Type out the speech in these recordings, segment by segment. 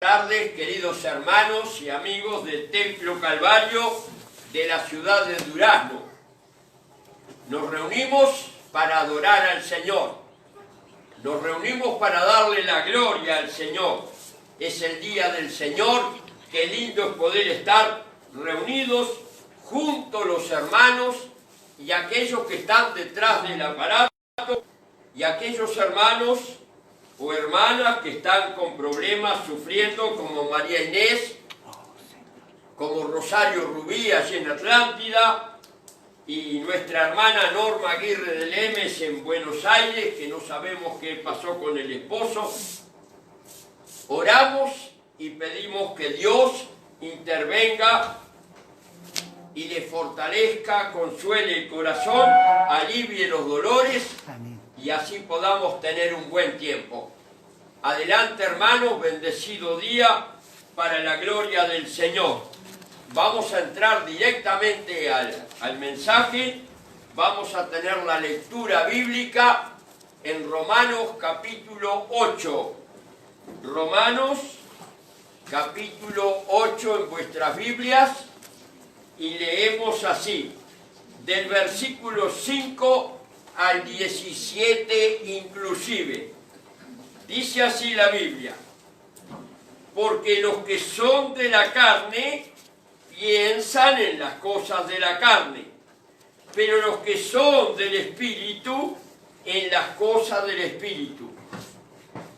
Buenas tardes, queridos hermanos y amigos del Templo Calvario de la ciudad de Durazno. Nos reunimos para adorar al Señor. Nos reunimos para darle la gloria al Señor. Es el día del Señor. Qué lindo es poder estar reunidos juntos los hermanos y aquellos que están detrás del aparato y aquellos hermanos o hermanas que están con problemas, sufriendo, como María Inés, como Rosario Rubí allí en Atlántida, y nuestra hermana Norma Aguirre de Lemes en Buenos Aires, que no sabemos qué pasó con el esposo. Oramos y pedimos que Dios intervenga y le fortalezca, consuele el corazón, alivie los dolores. Amén. Y así podamos tener un buen tiempo. Adelante, hermanos, bendecido día para la gloria del Señor. Vamos a entrar directamente al mensaje. Vamos a tener la lectura bíblica en Romanos capítulo 8. Romanos capítulo 8 en vuestras Biblias, y leemos así, del versículo 5 al 17 inclusive. Dice así la Biblia: porque los que son de la carne piensan en las cosas de la carne, pero los que son del Espíritu en las cosas del Espíritu.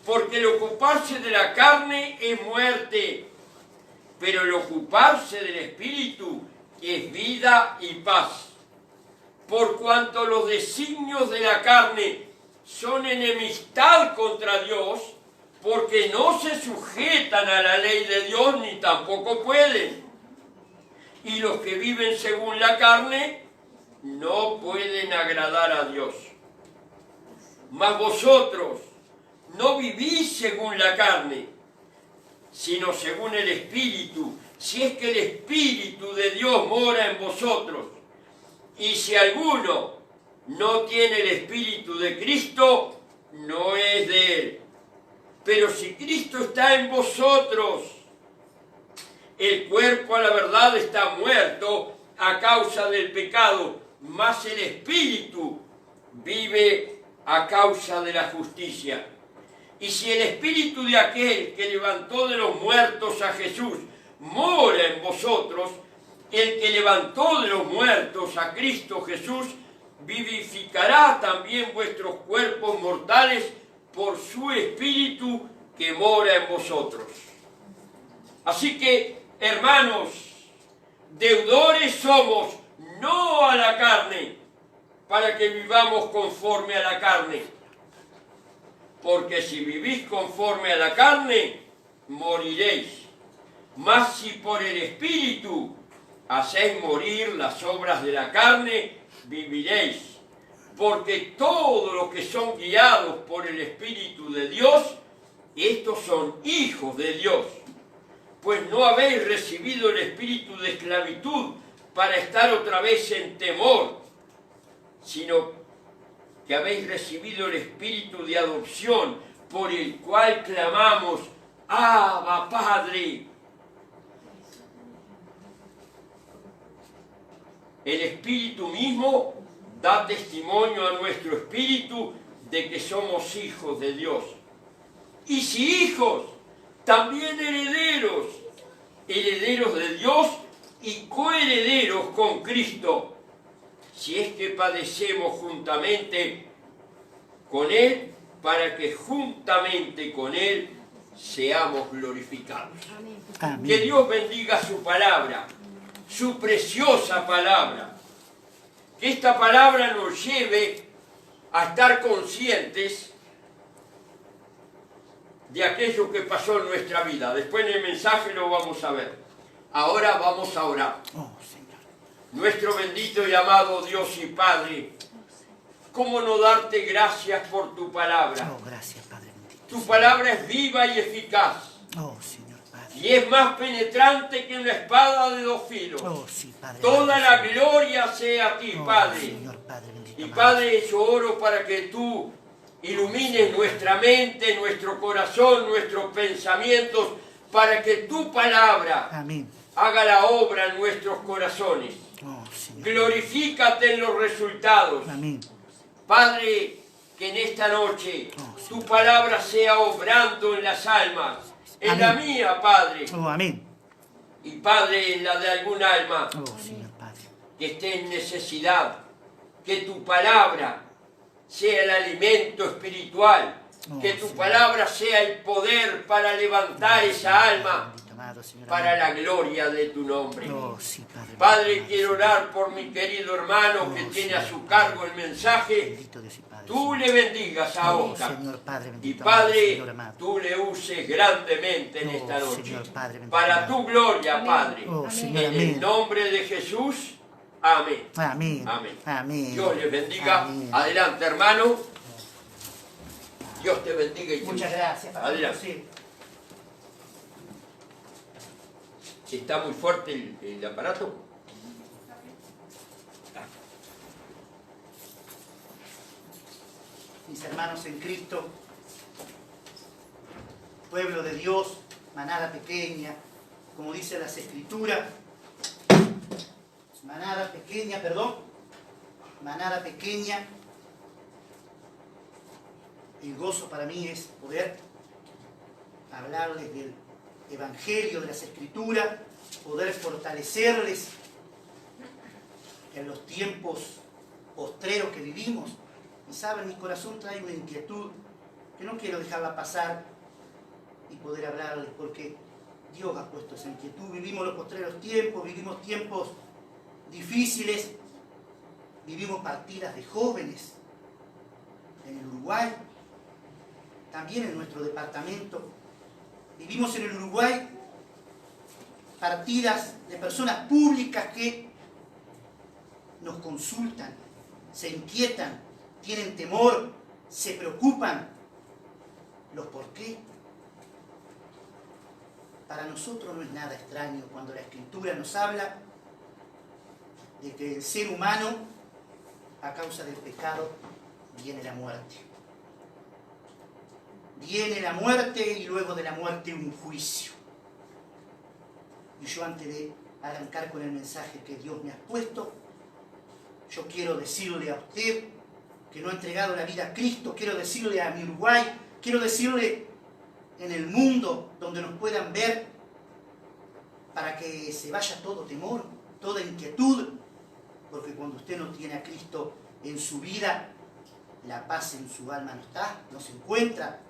Porque el ocuparse de la carne es muerte, pero el ocuparse del Espíritu es vida y paz. Por cuanto los designios de la carne son enemistad contra Dios, porque no se sujetan a la ley de Dios ni tampoco pueden. Y los que viven según la carne no pueden agradar a Dios. Mas vosotros no vivís según la carne, sino según el Espíritu, si es que el Espíritu de Dios mora en vosotros. Y si alguno no tiene el Espíritu de Cristo, no es de él. Pero si Cristo está en vosotros, el cuerpo a la verdad está muerto a causa del pecado, mas el Espíritu vive a causa de la justicia. Y si el Espíritu de aquel que levantó de los muertos a Jesús mora en vosotros, el que levantó de los muertos a Cristo Jesús vivificará también vuestros cuerpos mortales por su Espíritu que mora en vosotros. Así que, hermanos, deudores somos, no a la carne, para que vivamos conforme a la carne. Porque si vivís conforme a la carne, moriréis. Mas si por el Espíritu hacéis morir las obras de la carne, viviréis. Porque todos los que son guiados por el Espíritu de Dios, estos son hijos de Dios. Pues no habéis recibido el espíritu de esclavitud para estar otra vez en temor, sino que habéis recibido el espíritu de adopción, por el cual clamamos: Abba, Padre. El Espíritu mismo da testimonio a nuestro espíritu de que somos hijos de Dios. Y si hijos, también herederos, herederos de Dios y coherederos con Cristo, si es que padecemos juntamente con Él, para que juntamente con Él seamos glorificados. Amén. Que Dios bendiga su palabra, su preciosa palabra. Que esta palabra nos lleve a estar conscientes de aquello que pasó en nuestra vida. Después en el mensaje lo vamos a ver. Ahora vamos a orar. Oh, Señor. Nuestro bendito y amado Dios y Padre, ¿cómo no darte gracias por tu palabra? Oh, gracias, Padre bendito. Tu palabra es viva y eficaz. Oh, Señor Padre. Y es más penetrante que una espada de dos filos. Oh, sí, Padre. Toda la gloria sea a ti, oh, Padre. Señor Padre bendito. Y Padre, yo oro para que tú ilumines nuestra mente, nuestro corazón, nuestros pensamientos, para que tu palabra Amén. haga la obra en nuestros corazones. Oh, Señor. Glorifícate en los resultados. Amén. Padre, que en esta noche Oh, tu Señor. palabra sea obrando en las almas, en la Amén. mía, Padre, Oh, amén. y Padre, en la de algún alma Oh, Señor Padre. que esté en necesidad, que tu palabra sea el alimento espiritual, Oh, que tu Señor. palabra sea el poder para levantar esa alma Bendito, amado Señor. para Amén. la gloria de tu nombre. Oh, sí, Padre. Padre, Amado quiero Señor. orar por mi querido hermano que Oh, tiene a Señor. su cargo el mensaje. Bendito Dios y Padre. Tú Señor. le bendigas a Oh, Oscar. Señor Padre, Y bendito. amado Padre, Señor amado. tú le uses grandemente en Oh, esta noche. Señor Padre, bendito, Para amado. tu gloria, Padre. Oh, Señor, En el amén. nombre de Jesús. Amén. Amén. Amén. Amén. Dios les bendiga. Amén. Adelante, hermano. Dios te bendiga y te Muchas use. gracias, Padre. Adelante. ¿Está muy fuerte el aparato? Mis hermanos en Cristo, pueblo de Dios, manada pequeña, como dice las Escrituras, manada pequeña, el gozo para mí es poder hablarles del Evangelio, de las Escrituras, poder fortalecerles en los tiempos postreros que vivimos. Y saben, mi corazón trae una inquietud que no quiero dejarla pasar y poder hablarles, porque Dios ha puesto esa inquietud. Vivimos los postreros tiempos, vivimos tiempos difíciles, vivimos partidas de jóvenes en el Uruguay, también en nuestro departamento. Vivimos en el Uruguay partidas de personas públicas que nos consultan, se inquietan, tienen temor, se preocupan. ¿Los por qué? Para nosotros no es nada extraño cuando la Escritura nos habla de que el ser humano, a causa del pecado, viene la muerte. Viene la muerte y luego de la muerte un juicio. Y yo, antes de arrancar con el mensaje que Dios me ha puesto, yo quiero decirle a usted que no ha entregado la vida a Cristo, quiero decirle a mi Uruguay, quiero decirle en el mundo donde nos puedan ver, para que se vaya todo temor, toda inquietud, porque cuando usted no tiene a Cristo en su vida, la paz en su alma no está, no se encuentra.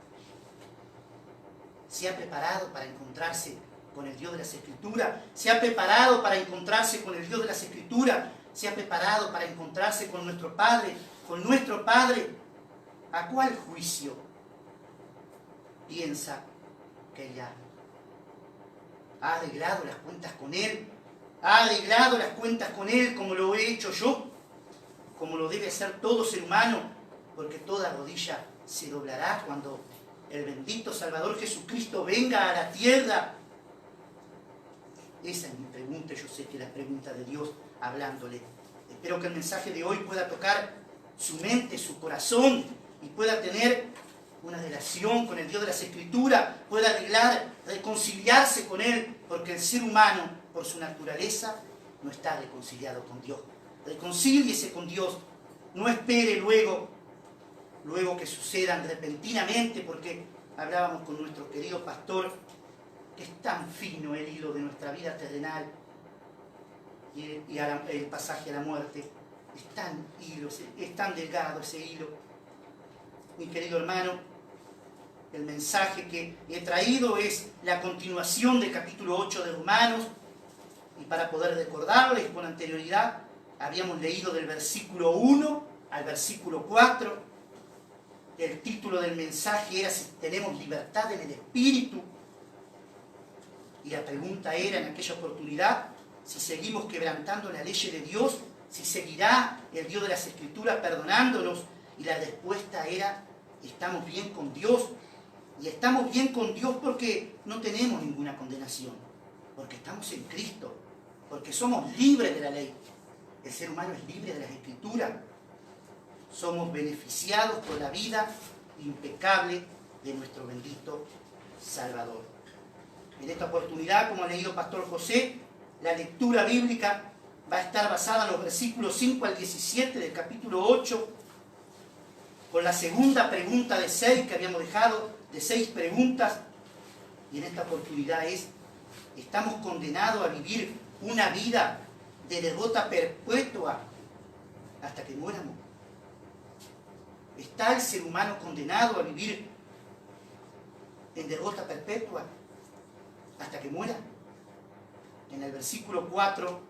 Se ha preparado para encontrarse con el Dios de las Escrituras, se ha preparado para encontrarse con el Dios de las Escrituras, se ha preparado para encontrarse con nuestro Padre, con nuestro Padre. ¿A cuál juicio piensa que ya ha arreglado las cuentas con Él? ¿Ha arreglado las cuentas con Él como lo he hecho yo? Como lo debe hacer todo ser humano, porque toda rodilla se doblará cuando el bendito Salvador Jesucristo venga a la tierra. Esa es mi pregunta. Yo sé que es la pregunta de Dios hablándole. Espero que el mensaje de hoy pueda tocar su mente, su corazón, y pueda tener una relación con el Dios de las Escrituras, pueda arreglar, reconciliarse con Él, porque el ser humano, por su naturaleza, no está reconciliado con Dios. Reconcíliese con Dios. No espere luego que sucedan repentinamente, porque hablábamos con nuestro querido pastor, que es tan fino el hilo de nuestra vida terrenal y el pasaje a la muerte. Es tan delgado ese hilo. Mi querido hermano, el mensaje que he traído es la continuación del capítulo 8 de Romanos, y para poder recordarles con anterioridad, habíamos leído del versículo 1 al versículo 4. El título del mensaje era si tenemos libertad en el Espíritu, y la pregunta era en aquella oportunidad si seguimos quebrantando la ley de Dios, si seguirá el Dios de las Escrituras perdonándonos, y la respuesta era: estamos bien con Dios. Y estamos bien con Dios porque no tenemos ninguna condenación, porque estamos en Cristo, porque somos libres de la ley. El ser humano es libre de las Escrituras. Somos beneficiados por la vida impecable de nuestro bendito Salvador. En esta oportunidad, como ha leído Pastor José, la lectura bíblica va a estar basada en los versículos 5 al 17 del capítulo 8, con la segunda pregunta de 6 que habíamos dejado, de 6 preguntas. Y en esta oportunidad ¿estamos condenados a vivir una vida de derrota perpetua hasta que muéramos? ¿Está el ser humano condenado a vivir en derrota perpetua hasta que muera? En el versículo 4,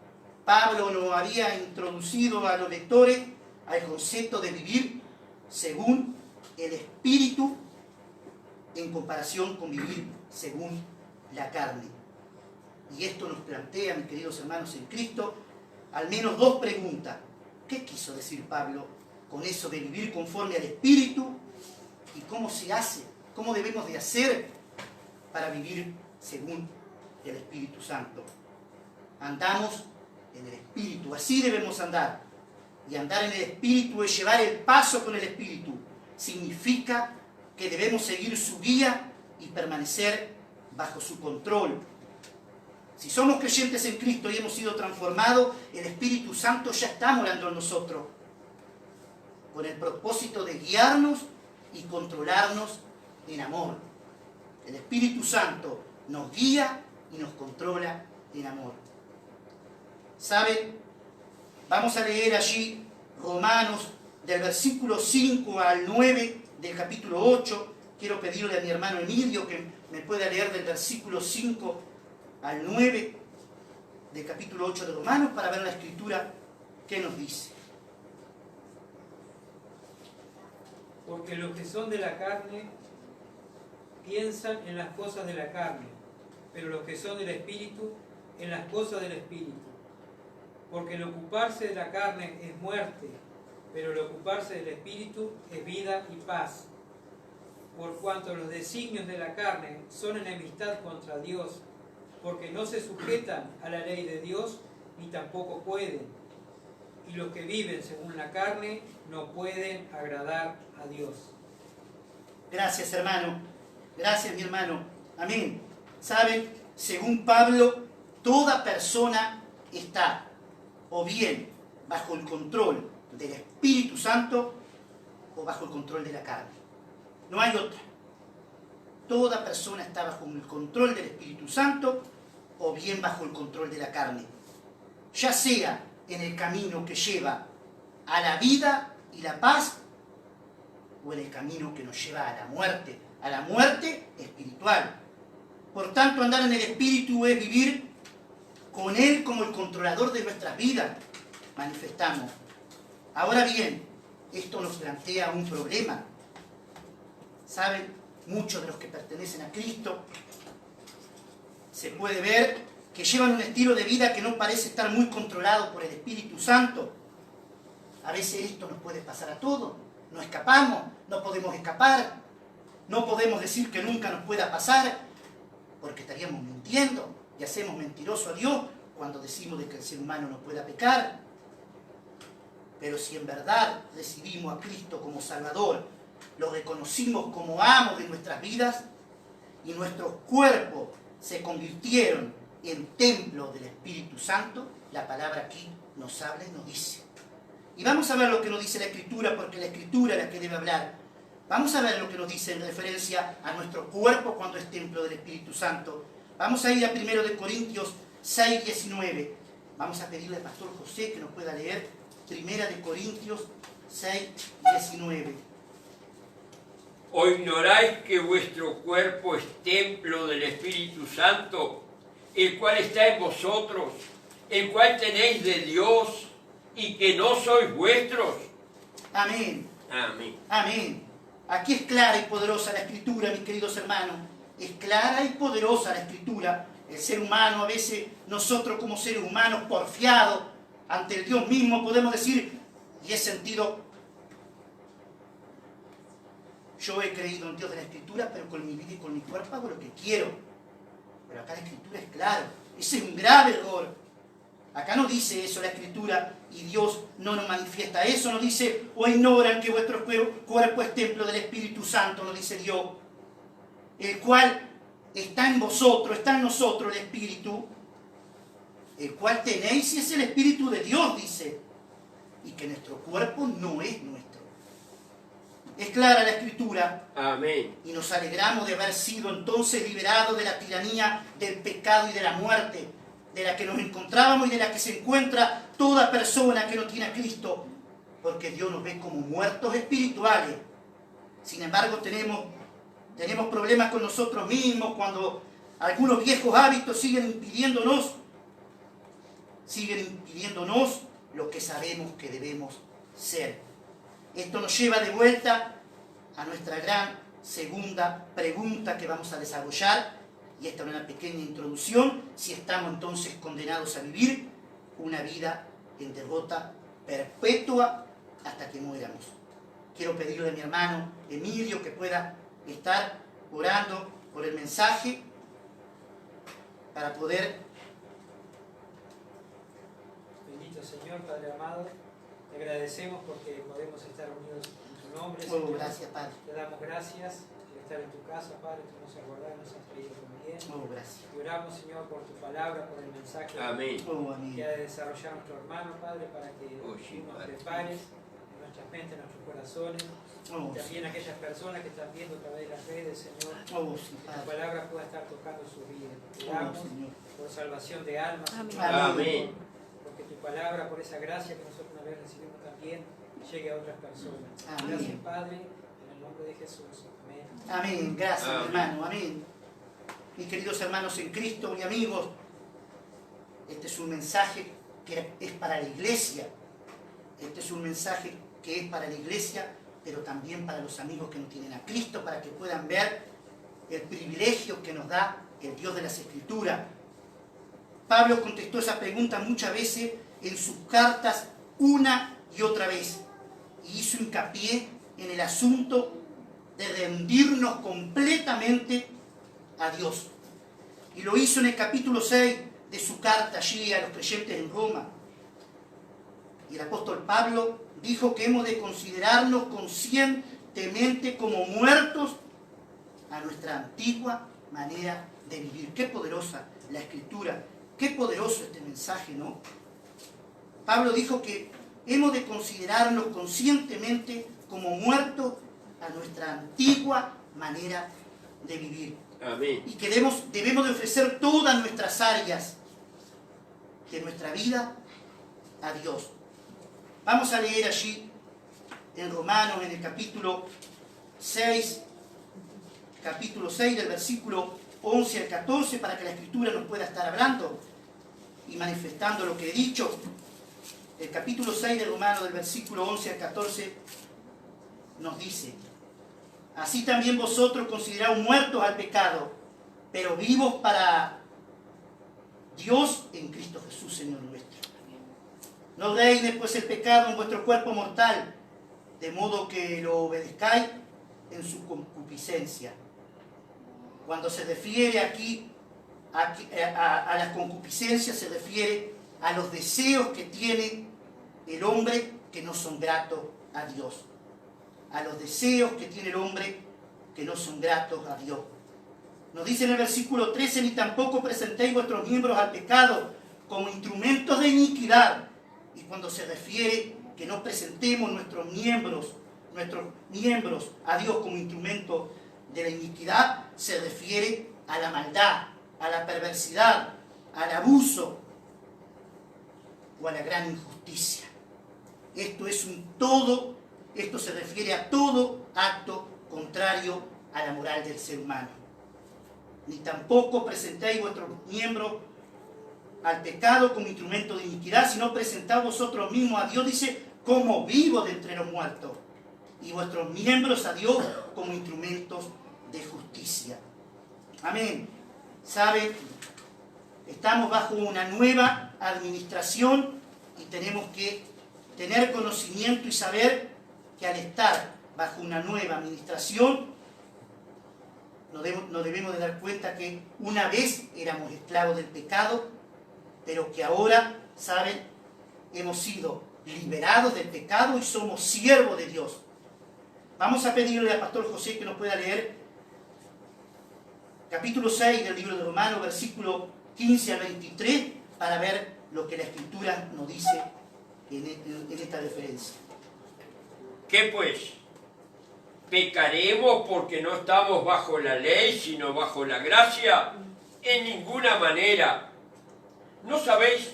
Pablo nos había introducido a los lectores al concepto de vivir según el Espíritu en comparación con vivir según la carne. Y esto nos plantea, mis queridos hermanos en Cristo, al menos 2 preguntas. ¿Qué quiso decir Pablo con eso de vivir conforme al Espíritu? ¿Y cómo se hace? ¿Cómo debemos de hacer para vivir según el Espíritu Santo? Andamos en el Espíritu, así debemos andar. Y andar en el Espíritu es llevar el paso con el Espíritu. Significa que debemos seguir su guía y permanecer bajo su control. Si somos creyentes en Cristo y hemos sido transformados, el Espíritu Santo ya está morando en nosotros, con el propósito de guiarnos y controlarnos en amor. El Espíritu Santo nos guía y nos controla en amor. ¿Saben? Vamos a leer allí Romanos del versículo 5 al 9 del capítulo 8. Quiero pedirle a mi hermano Emilio que me pueda leer del versículo 5 al 9 del capítulo 8 de Romanos para ver la Escritura que nos dice. Porque los que son de la carne piensan en las cosas de la carne, pero los que son del Espíritu en las cosas del Espíritu. Porque el ocuparse de la carne es muerte, pero el ocuparse del Espíritu es vida y paz. Por cuanto los designios de la carne son enemistad contra Dios, porque no se sujetan a la ley de Dios, ni tampoco pueden. Y los que viven según la carne no pueden agradar a Dios. Gracias, hermano. Gracias, mi hermano. Amén. ¿Saben? Según Pablo, toda persona está o bien bajo el control del Espíritu Santo o bajo el control de la carne. No hay otra. Toda persona está bajo el control del Espíritu Santo o bien bajo el control de la carne. Ya sea en el camino que lleva a la vida y la paz o en el camino que nos lleva a la muerte espiritual. Por tanto, andar en el Espíritu es vivir con Él como el controlador de nuestras vidas, manifestamos. Ahora bien, esto nos plantea un problema. ¿Saben? Muchos de los que pertenecen a Cristo se puede ver que llevan un estilo de vida que no parece estar muy controlado por el Espíritu Santo. A veces esto nos puede pasar a todos. No escapamos, no podemos escapar. No podemos decir que nunca nos pueda pasar porque estaríamos mintiendo. Y hacemos mentiroso a Dios cuando decimos de que el ser humano no pueda pecar. Pero si en verdad recibimos a Cristo como Salvador, lo reconocimos como amo de nuestras vidas y nuestros cuerpos se convirtieron en templo del Espíritu Santo, la palabra aquí nos habla y nos dice. Y vamos a ver lo que nos dice la Escritura, porque la Escritura es la que debe hablar. Vamos a ver lo que nos dice en referencia a nuestro cuerpo cuando es templo del Espíritu Santo. Vamos a ir a 1 Corintios 6, 19. Vamos a pedirle al pastor José que nos pueda leer 1 Corintios 6, 19. ¿O ignoráis que vuestro cuerpo es templo del Espíritu Santo, el cual está en vosotros, el cual tenéis de Dios, y que no sois vuestros? Amén. Amén. Amén. Aquí es clara y poderosa la Escritura, mis queridos hermanos. Es clara y poderosa la Escritura. El ser humano, a veces nosotros como seres humanos porfiados ante el Dios mismo podemos decir, y he sentido, yo he creído en Dios de la Escritura, pero con mi vida y con mi cuerpo hago lo que quiero. Pero acá la Escritura es claro. Ese es un grave error. Acá no dice eso la Escritura y Dios no nos manifiesta eso. No dice, o ignoran que vuestro cuerpo es templo del Espíritu Santo, no dice Dios. El cual está en vosotros, está en nosotros el Espíritu, el cual tenéis y es el Espíritu de Dios, dice, y que nuestro cuerpo no es nuestro. Es clara la Escritura. Amén. Y nos alegramos de haber sido entonces liberados de la tiranía del pecado y de la muerte, de la que nos encontrábamos y de la que se encuentra toda persona que no tiene a Cristo, porque Dios nos ve como muertos espirituales. Sin embargo, tenemos problemas con nosotros mismos cuando algunos viejos hábitos siguen impidiéndonos lo que sabemos que debemos ser. Esto nos lleva de vuelta a nuestra gran segunda pregunta que vamos a desarrollar, y esta es una pequeña introducción: si estamos entonces condenados a vivir una vida en derrota perpetua hasta que muéramos. Quiero pedirle a mi hermano Emilio que pueda estar orando por el mensaje para poder... Bendito Señor, Padre amado, te agradecemos porque podemos estar unidos en tu nombre, Oh, Señor. gracias, Padre. Te damos gracias de estar en tu casa, Padre, tú nos has guardado, nos has traído con bien. Oh, gracias. Y oramos, Señor, por tu palabra, por el mensaje Amén. Oh, amén. que ha de desarrollar nuestro hermano, Padre, para que Oh, sí, tú nos Padre. prepares en nuestras mentes, en nuestros corazones, Oh, y también aquellas personas que están viendo a través de las redes, Señor, oh, sí, que tu Padre. palabra pueda estar tocando su vida. Te Oh, oramos Señor. por salvación de almas, Amén. Señor, Amén. porque tu palabra, por esa gracia que nosotros una vez recibimos también, llegue a otras personas. Amén. Gracias, Padre, en el nombre de Jesús. Amén. Amén. Gracias, Amén. hermano. Amén. Mis queridos hermanos en Cristo y amigos, este es un mensaje que es para la iglesia. Este es un mensaje que es para la iglesia, pero también para los amigos que no tienen a Cristo, para que puedan ver el privilegio que nos da el Dios de las Escrituras. Pablo contestó esa pregunta muchas veces en sus cartas, una y otra vez, y hizo hincapié en el asunto de rendirnos completamente a Dios. Y lo hizo en el capítulo 6 de su carta allí a los creyentes en Roma. Y el apóstol Pablo dijo que hemos de considerarnos conscientemente como muertos a nuestra antigua manera de vivir. Qué poderosa la Escritura, qué poderoso este mensaje, ¿no? Pablo dijo que hemos de considerarnos conscientemente como muertos a nuestra antigua manera de vivir. Amén. Y que debemos de ofrecer todas nuestras áreas de nuestra vida a Dios. Vamos a leer allí en Romanos, en el capítulo 6 del versículo 11 al 14, para que la Escritura nos pueda estar hablando y manifestando lo que he dicho. El capítulo 6 de Romanos, del versículo 11 al 14, nos dice: así también vosotros consideraos muertos al pecado, pero vivos para Dios en Cristo Jesús, Señor nuestro. No reine pues el pecado en vuestro cuerpo mortal, de modo que lo obedezcáis en su concupiscencia. Cuando se refiere aquí a las concupiscencias, se refiere a los deseos que tiene el hombre que no son gratos a Dios. A los deseos que tiene el hombre que no son gratos a Dios. Nos dice en el versículo 13: ni tampoco presentéis vuestros miembros al pecado como instrumentos de iniquidad. Y cuando se refiere que no presentemos nuestros miembros a Dios como instrumento de la iniquidad, se refiere a la maldad, a la perversidad, al abuso o a la gran injusticia. Esto se refiere a todo acto contrario a la moral del ser humano. Ni tampoco presentéis vuestros miembros al pecado como instrumento de iniquidad, sino presentaos vosotros mismos a Dios, dice, como vivos de entre los muertos, y vuestros miembros a Dios como instrumentos de justicia. Amén. ¿Saben? Estamos bajo una nueva administración y tenemos que tener conocimiento y saber que al estar bajo una nueva administración nos debemos de dar cuenta que una vez éramos esclavos del pecado, pero que ahora, ¿saben?, hemos sido liberados del pecado y somos siervos de Dios. Vamos a pedirle al pastor José que nos pueda leer capítulo 6 del libro de Romanos, versículo 15 al 23, para ver lo que la Escritura nos dice en esta referencia. ¿Qué pues? ¿Pecaremos porque no estamos bajo la ley, sino bajo la gracia? En ninguna manera. ¿No sabéis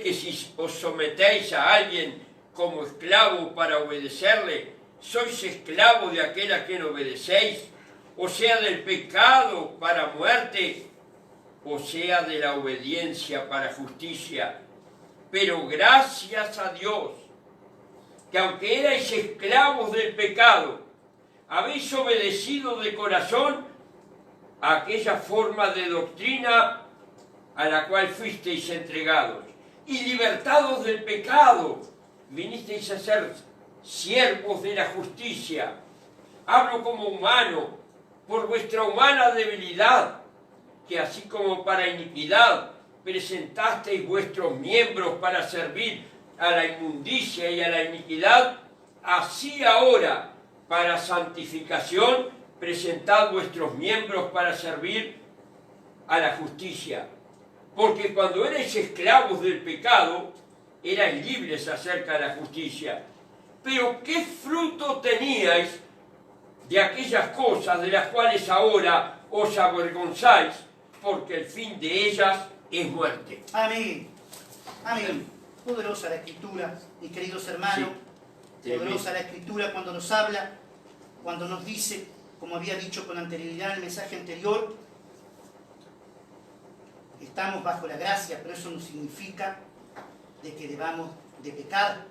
que si os sometéis a alguien como esclavo para obedecerle, sois esclavos de aquel a quien obedecéis? O sea, del pecado para muerte, o sea, de la obediencia para justicia. Pero gracias a Dios, que aunque erais esclavos del pecado, habéis obedecido de corazón a aquella forma de doctrina a la cual fuisteis entregados, y libertados del pecado, vinisteis a ser siervos de la justicia. Hablo como humano, por vuestra humana debilidad, que así como para iniquidad presentasteis vuestros miembros para servir a la inmundicia y a la iniquidad, así ahora, para santificación, presentad vuestros miembros para servir a la justicia. Porque cuando erais esclavos del pecado, erais libres acerca de la justicia. Pero ¿qué fruto teníais de aquellas cosas de las cuales ahora os avergonzáis? Porque el fin de ellas es muerte. Amén. Amén. Poderosa la Escritura, mis queridos hermanos. Sí. Poderosa la Escritura cuando nos habla, cuando nos dice, como había dicho con anterioridad en el mensaje anterior, estamos bajo la gracia, pero eso no significa de que debamos de pecar,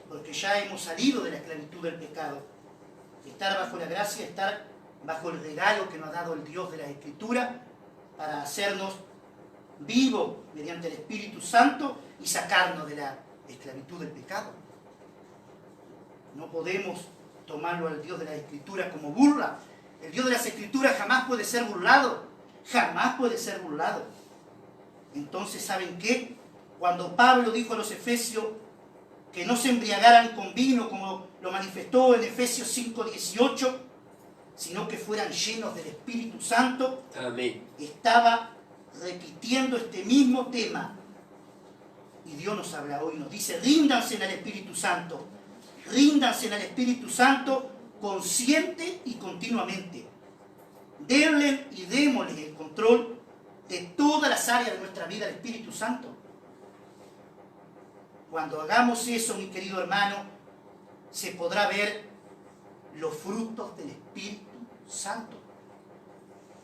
porque ya hemos salido de la esclavitud del pecado. Estar bajo la gracia, estar bajo el regalo que nos ha dado el Dios de la Escritura para hacernos vivos mediante el Espíritu Santo y sacarnos de la esclavitud del pecado. No podemos tomarlo al Dios de la Escritura como burla. El Dios de las Escrituras jamás puede ser burlado, jamás puede ser burlado. Entonces, ¿saben qué? Cuando Pablo dijo a los efesios que no se embriagaran con vino, como lo manifestó en Efesios 5:18, sino que fueran llenos del Espíritu Santo, Amén. Estaba repitiendo este mismo tema. Y Dios nos habla hoy, nos dice, ríndanse al Espíritu Santo, ríndanse al Espíritu Santo consciente y continuamente. Denle y démosle el control de todas las áreas de nuestra vida al Espíritu Santo. Cuando hagamos eso, mi querido hermano, se podrá ver los frutos del Espíritu Santo.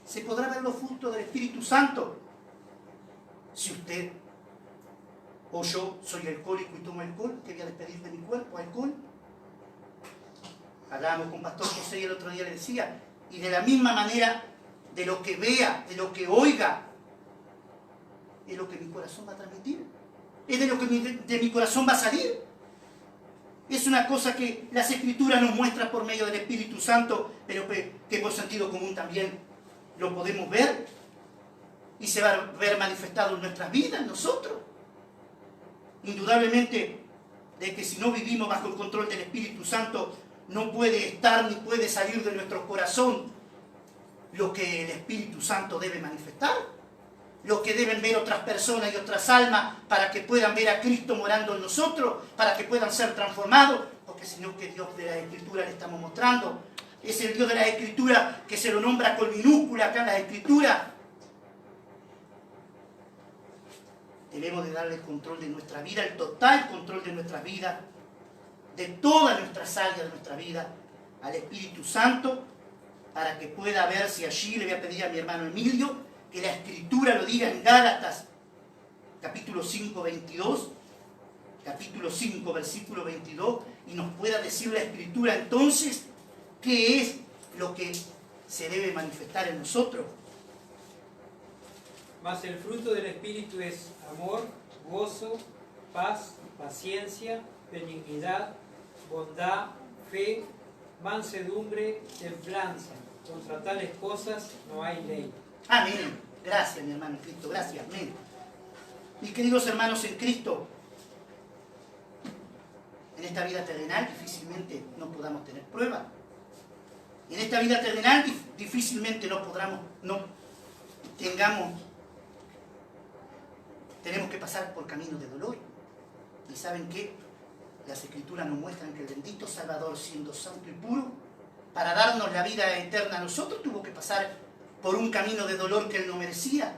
Se podrá ver los frutos del Espíritu Santo. Si usted o yo soy alcohólico y tomo alcohol, que voy a despedir de mi cuerpo alcohol. Hablábamos con Pastor José y el otro día le decía, y de la misma manera, de lo que vea, de lo que oiga, es lo que mi corazón va a transmitir. Es de lo que de mi corazón va a salir. Es una cosa que las Escrituras nos muestran por medio del Espíritu Santo, pero que por sentido común también lo podemos ver y se va a ver manifestado en nuestras vidas, en nosotros. Indudablemente de que si no vivimos bajo el control del Espíritu Santo, no puede estar ni puede salir de nuestro corazón lo que el Espíritu Santo debe manifestar, lo que deben ver otras personas y otras almas para que puedan ver a Cristo morando en nosotros, para que puedan ser transformados, porque si no, que Dios de la Escritura le estamos mostrando. Es el Dios de la Escritura que se lo nombra con minúscula acá en la Escritura. Debemos de darle el control de nuestra vida, el total control de nuestra vida, de todas nuestras áreas de nuestra vida, al Espíritu Santo, para que pueda ver si allí, le voy a pedir a mi hermano Emilio, que la Escritura lo diga en Gálatas, capítulo 5, 22, capítulo 5, versículo 22, y nos pueda decir la Escritura entonces qué es lo que se debe manifestar en nosotros. Mas el fruto del Espíritu es amor, gozo, paz, paciencia, benignidad, bondad, fe, mansedumbre, templanza. Contra tales cosas no hay ley. Amén. Gracias, mi hermano en Cristo. Gracias. Amén. Mis queridos hermanos en Cristo, en esta vida terrenal difícilmente no podamos tener pruebas. En esta vida terrenal difícilmente tenemos que pasar por caminos de dolor. ¿Y saben qué? Las Escrituras nos muestran que el bendito Salvador, siendo santo y puro, para darnos la vida eterna a nosotros, tuvo que pasar por un camino de dolor que Él no merecía.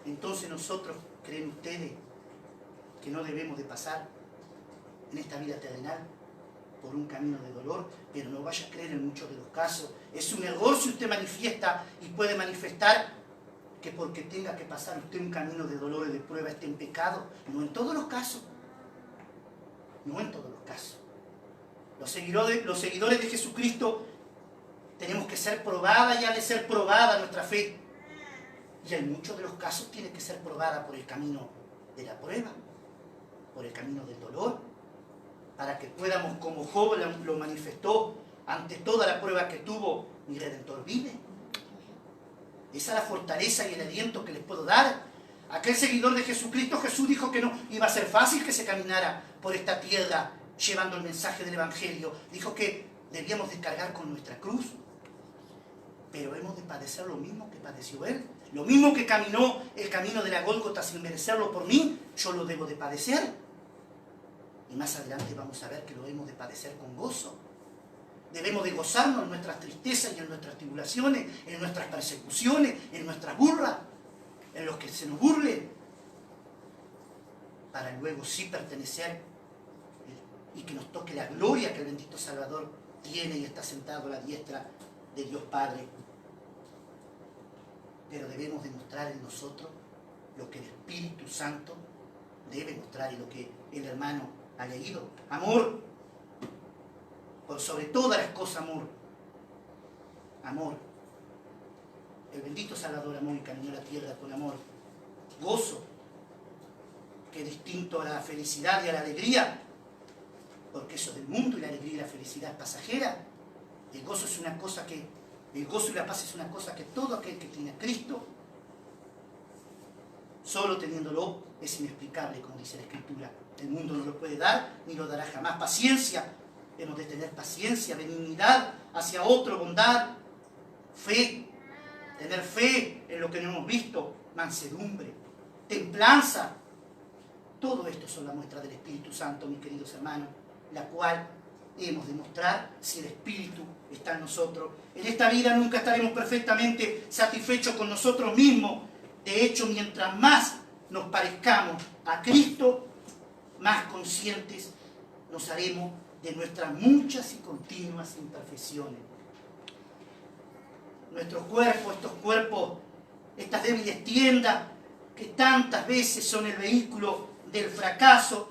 Entonces nosotros, ¿creen ustedes que no debemos de pasar en esta vida terrenal por un camino de dolor? Pero no vaya a creer en muchos de los casos. Es un error si usted manifiesta y puede manifestar que porque tenga que pasar usted un camino de dolor y de prueba esté en pecado. No en todos los casos. No en todos los casos. Los seguidores de Jesucristo tenemos que ser probada y ha de ser probada nuestra fe. Y en muchos de los casos tiene que ser probada por el camino de la prueba, por el camino del dolor, para que podamos, como Job lo manifestó, ante toda la prueba que tuvo, mi Redentor vive. Esa es la fortaleza y el aliento que les puedo dar. Aquel seguidor de Jesucristo, Jesús dijo que no iba a ser fácil que se caminara por esta tierra llevando el mensaje del Evangelio. Dijo que debíamos de cargar con nuestra cruz. Pero hemos de padecer lo mismo que padeció Él. Lo mismo que caminó el camino de la Gólgota sin merecerlo por mí, yo lo debo de padecer. Y más adelante vamos a ver que lo hemos de padecer con gozo. Debemos de gozarnos en nuestras tristezas y en nuestras tribulaciones, en nuestras persecuciones, en nuestras burlas, en los que se nos burlen, para luego sí pertenecer y que nos toque la gloria que el bendito Salvador tiene y está sentado a la diestra de Dios Padre. Pero debemos demostrar en nosotros lo que el Espíritu Santo debe mostrar y lo que el hermano ha leído. Amor, por sobre todas las cosas, amor. Amor. El bendito Salvador amó y caminó la tierra con amor. Gozo, que es distinto a la felicidad y a la alegría, porque eso es del mundo y la alegría y la felicidad es pasajera. El gozo es una cosa que, el gozo y la paz es una cosa que todo aquel que tiene a Cristo, solo teniéndolo, es inexplicable, como dice la Escritura. El mundo no lo puede dar, ni lo dará jamás. Paciencia, hemos de tener paciencia, benignidad hacia otro, bondad, fe, tener fe en lo que no hemos visto, mansedumbre, templanza. Todo esto son la muestra del Espíritu Santo, mis queridos hermanos, la cual hemos de mostrar si el Espíritu está en nosotros. En esta vida nunca estaremos perfectamente satisfechos con nosotros mismos. De hecho, mientras más nos parezcamos a Cristo, más conscientes nos haremos de nuestras muchas y continuas imperfecciones. Nuestros cuerpos, estos cuerpos, estas débiles tiendas, que tantas veces son el vehículo del fracaso,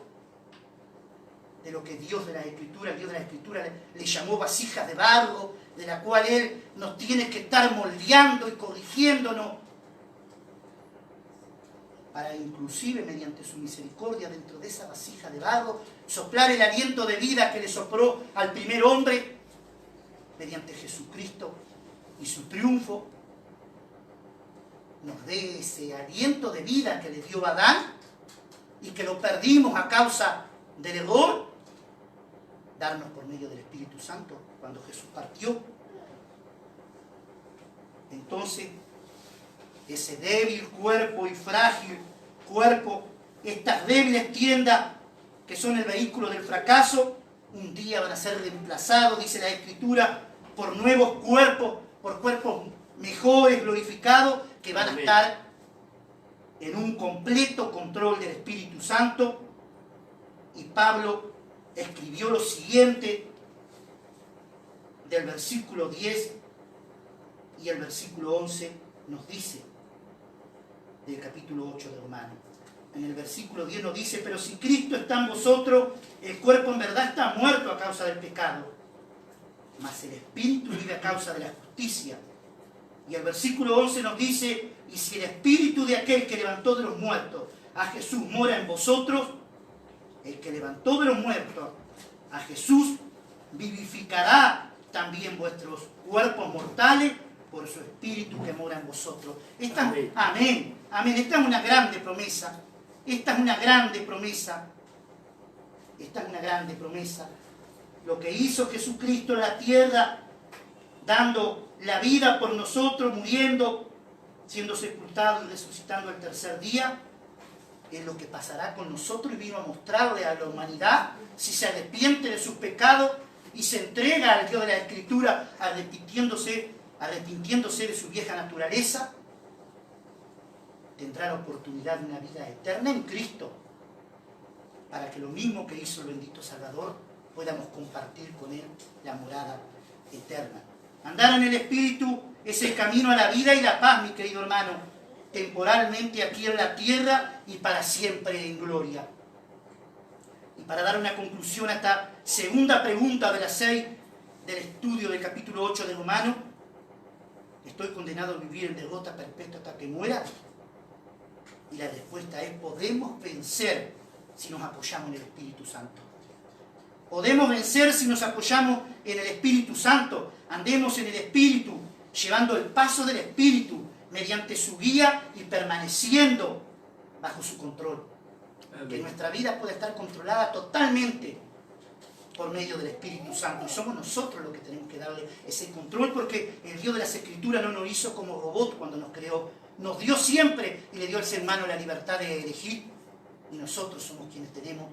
de lo que Dios de la Escritura le llamó vasijas de barro, de la cual Él nos tiene que estar moldeando y corrigiéndonos, para inclusive mediante su misericordia dentro de esa vasija de barro, soplar el aliento de vida que le sopló al primer hombre, mediante Jesucristo y su triunfo, nos dé ese aliento de vida que le dio a Adán y que lo perdimos a causa del error, darnos por medio del Espíritu Santo cuando Jesús partió. Entonces, ese débil cuerpo y frágil cuerpo, estas débiles tiendas que son el vehículo del fracaso, un día van a ser reemplazados, dice la Escritura, por nuevos cuerpos, por cuerpos mejores, glorificados, que van a estar en un completo control del Espíritu Santo. Y Pablo escribió lo siguiente del versículo 10 y el versículo 11 nos dice, del capítulo 8 de Romanos. En el versículo 10 nos dice: pero si Cristo está en vosotros, el cuerpo en verdad está muerto a causa del pecado, mas el Espíritu vive a causa de la justicia. Y el versículo 11 nos dice: y si el Espíritu de aquel que levantó de los muertos a Jesús mora en vosotros, el que levantó de los muertos a Jesús vivificará también vuestros cuerpos mortales por su Espíritu que mora en vosotros. Amén. Amén. Esta es una grande promesa. Esta es una grande promesa. Esta es una grande promesa. lo que hizo Jesucristo en la tierra, dando la vida por nosotros, muriendo, siendo sepultado y resucitando el tercer día, es lo que pasará con nosotros, y vino a mostrarle a la humanidad, si se arrepiente de sus pecados y se entrega al Dios de la Escritura, arrepintiéndose de su vieja naturaleza, tendrá la oportunidad de una vida eterna en Cristo, para que lo mismo que hizo el bendito Salvador, podamos compartir con Él la morada eterna. Andar en el Espíritu es el camino a la vida y la paz, mi querido hermano, temporalmente aquí en la tierra y para siempre en gloria. Y para dar una conclusión a esta segunda pregunta de las 6 del estudio del capítulo 8 de Romanos, ¿estoy condenado a vivir en derrota perpetua hasta que muera? Y la respuesta es: podemos vencer si nos apoyamos en el Espíritu Santo. Podemos vencer si nos apoyamos en el Espíritu Santo. Andemos en el Espíritu, llevando el paso del Espíritu mediante su guía y permaneciendo bajo su control. Amén. Que nuestra vida pueda estar controlada totalmente por medio del Espíritu Santo. Y somos nosotros los que tenemos que darle ese control, porque el Dios de las Escrituras no nos hizo como robot cuando nos creó. Nos dio siempre y le dio al ser humano la libertad de elegir. Y nosotros somos quienes tenemos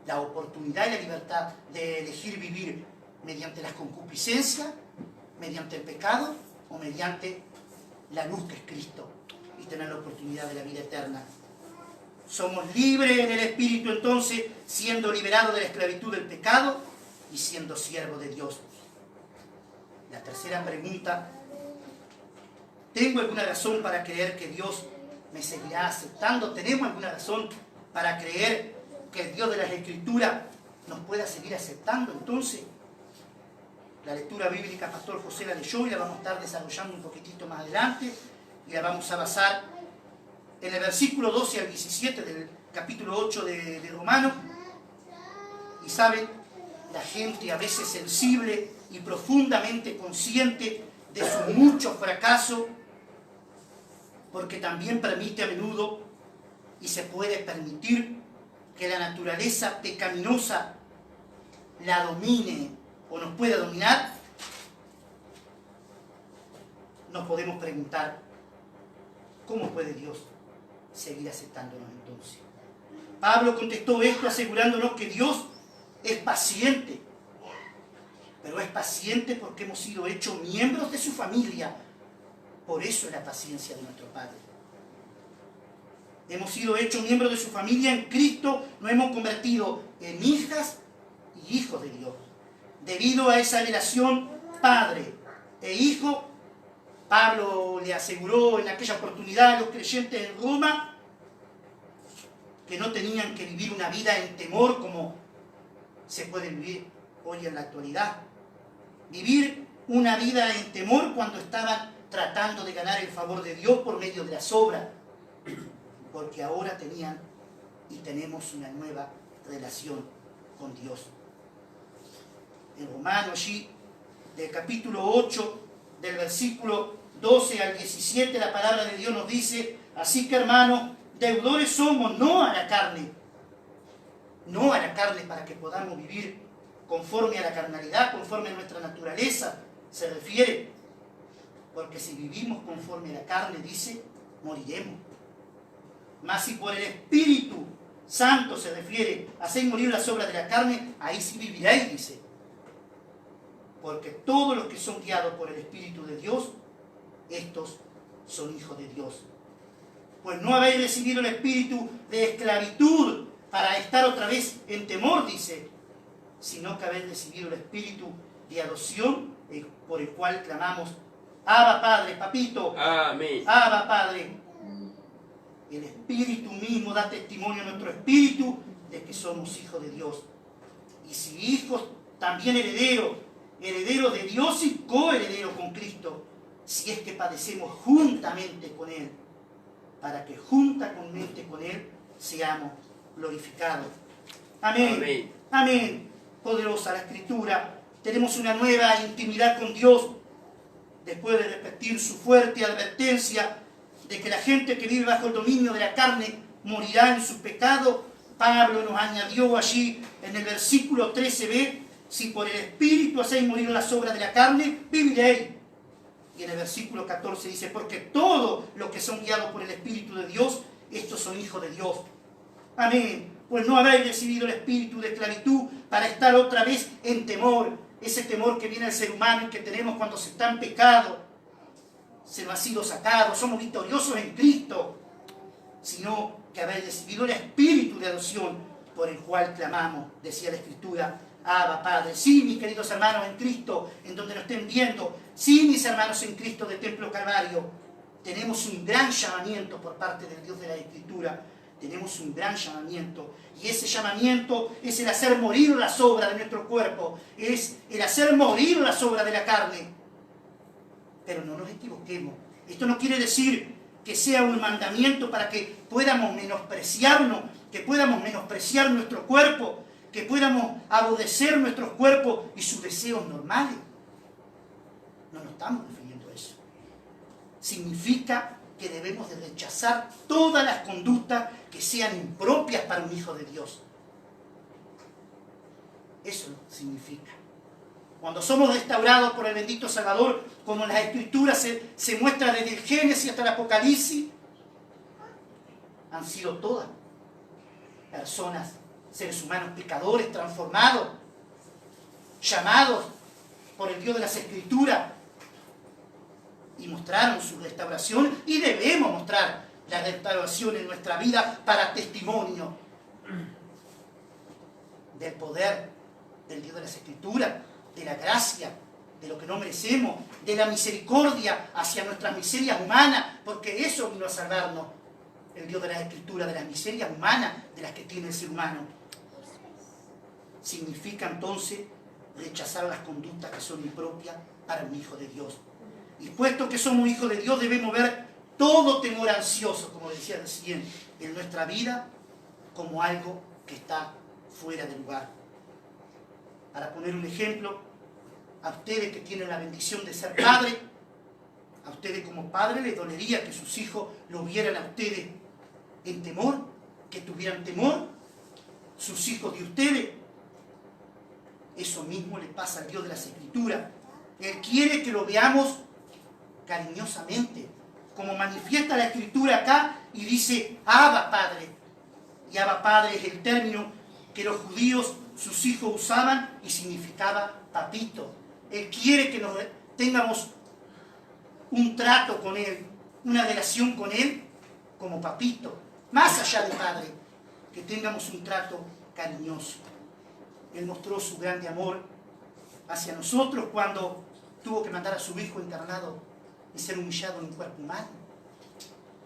la oportunidad y la libertad de elegir vivir mediante las concupiscencias, mediante el pecado o mediante la luz que es Cristo, y tener la oportunidad de la vida eterna. Somos libres en el Espíritu, entonces, siendo liberados de la esclavitud del pecado y siendo siervos de Dios. La tercera pregunta: ¿tengo alguna razón para creer que Dios me seguirá aceptando? ¿Tenemos alguna razón para creer que el Dios de las Escrituras nos pueda seguir aceptando? Entonces, la lectura bíblica, Pastor José la leyó y la vamos a estar desarrollando un poquitito más adelante, y la vamos a basar en el versículo 12 al 17 del capítulo 8 de Romanos. Y saben, la gente a veces sensible y profundamente consciente de su mucho fracaso, porque también permite a menudo y se puede permitir que la naturaleza pecaminosa la domine o nos pueda dominar, nos podemos preguntar: ¿cómo puede Dios seguir aceptándonos entonces? Pablo contestó esto asegurándonos que Dios es paciente, pero es paciente porque hemos sido hechos miembros de su familia. Por eso es la paciencia de nuestro Padre. Hemos sido hechos miembros de su familia en Cristo, nos hemos convertido en hijas y hijos de Dios. Debido a esa relación padre e hijo, Pablo le aseguró en aquella oportunidad a los creyentes en Roma que no tenían que vivir una vida en temor como se puede vivir hoy en la actualidad. Vivir una vida en temor cuando estaban tratando de ganar el favor de Dios por medio de las obras, porque ahora tenían y tenemos una nueva relación con Dios. En Romanos, allí, del capítulo 8, del versículo 12 al 17, la palabra de Dios nos dice: así que, hermanos, deudores somos, no a la carne para que podamos vivir conforme a la carnalidad, conforme a nuestra naturaleza, se refiere, porque si vivimos conforme a la carne, dice, moriremos. Mas si por el Espíritu Santo, se refiere, hacéis morir las obras de la carne, ahí sí viviréis, dice. Porque todos los que son guiados por el Espíritu de Dios, estos son hijos de Dios. Pues no habéis recibido el espíritu de esclavitud para estar otra vez en temor, dice, sino que habéis recibido el espíritu de adopción, por el cual clamamos: Abba Padre, papito. Amén. Abba Padre. El Espíritu mismo da testimonio a nuestro espíritu de que somos hijos de Dios. Y si hijos, también herederos de Dios y coherederos con Cristo, si es que padecemos juntamente con Él, para que juntamente con Él seamos glorificados. Amén. Amén. Amén. Poderosa la Escritura. Tenemos una nueva intimidad con Dios después de repetir su fuerte advertencia de que la gente que vive bajo el dominio de la carne morirá en su pecado. Pablo nos añadió allí en el versículo 13b si por el Espíritu hacéis morir las obras de la carne, viviréis. Y en el versículo 14 dice, porque todos los que son guiados por el Espíritu de Dios, estos son hijos de Dios. Amén. Pues no habréis recibido el espíritu de esclavitud para estar otra vez en temor. Ese temor que viene al ser humano y que tenemos cuando se está en pecado. Se nos ha sido sacado, somos victoriosos en Cristo. Sino que habéis recibido el espíritu de adopción por el cual clamamos, decía la Escritura, Abba, Padre. Sí, mis queridos hermanos en Cristo, en donde nos estén viendo. Sí, mis hermanos en Cristo de Templo Calvario. Tenemos un gran llamamiento por parte del Dios de la Escritura. Tenemos un gran llamamiento. Y ese llamamiento es el hacer morir las obras de nuestro cuerpo. Es el hacer morir las obras de la carne. Pero no nos equivoquemos. Esto no quiere decir que sea un mandamiento para que podamos menospreciarnos, que podamos menospreciar nuestro cuerpo, que podamos aborrecer nuestros cuerpos y sus deseos normales. No nos estamos refiriendo a eso. Significa que debemos de rechazar todas las conductas que sean impropias para un hijo de Dios. Eso significa. Cuando somos restaurados por el bendito Salvador, como en las Escrituras se muestra desde el Génesis hasta el Apocalipsis, han sido todas personas, seres humanos pecadores, transformados, llamados por el Dios de las Escrituras, y mostraron su restauración, y debemos mostrar la restauración en nuestra vida para testimonio del poder del Dios de las Escrituras, de la gracia, de lo que no merecemos, de la misericordia hacia nuestras miserias humanas, porque eso vino a salvarnos el Dios de las Escrituras, de las miserias humanas de las que tiene el ser humano. Significa entonces rechazar las conductas que son impropias para un hijo de Dios. Y puesto que somos hijos de Dios, debemos ver todo temor ansioso, como decía recién, en nuestra vida como algo que está fuera de lugar. Para poner un ejemplo, a ustedes que tienen la bendición de ser padres, a ustedes como padres les dolería que sus hijos lo vieran a ustedes en temor, que tuvieran temor, sus hijos de ustedes. Eso mismo le pasa al Dios de las Escrituras. Él quiere que lo veamos cariñosamente, como manifiesta la Escritura acá y dice Abba Padre. Y Abba Padre es el término que los judíos, sus hijos, usaban y significaba papito. Él quiere que tengamos un trato con Él, una relación con Él como papito, más allá de padre, que tengamos un trato cariñoso. Él mostró su grande amor hacia nosotros cuando tuvo que mandar a su Hijo encarnado y ser humillado en un cuerpo humano.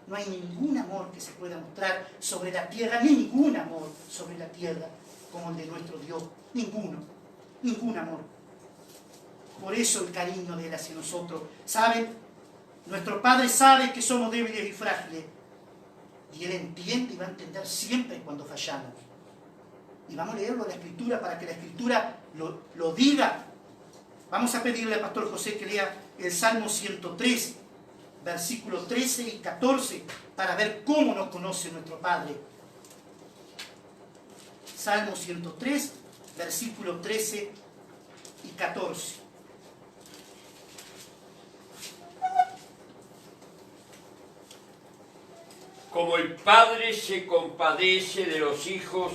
No hay ningún amor que se pueda mostrar sobre la tierra, ningún amor sobre la tierra como el de nuestro Dios. Ninguno, ningún amor. Por eso el cariño de Él hacia nosotros. ¿Saben? Nuestro Padre sabe que somos débiles y frágiles. Y Él entiende y va a entender siempre cuando fallamos. Y vamos a leerlo en la Escritura para que la Escritura lo diga. Vamos a pedirle al pastor José que lea el Salmo 103, versículos 13 y 14, para ver cómo nos conoce nuestro Padre. Salmo 103, versículos 13 y 14. Como el Padre se compadece de los hijos,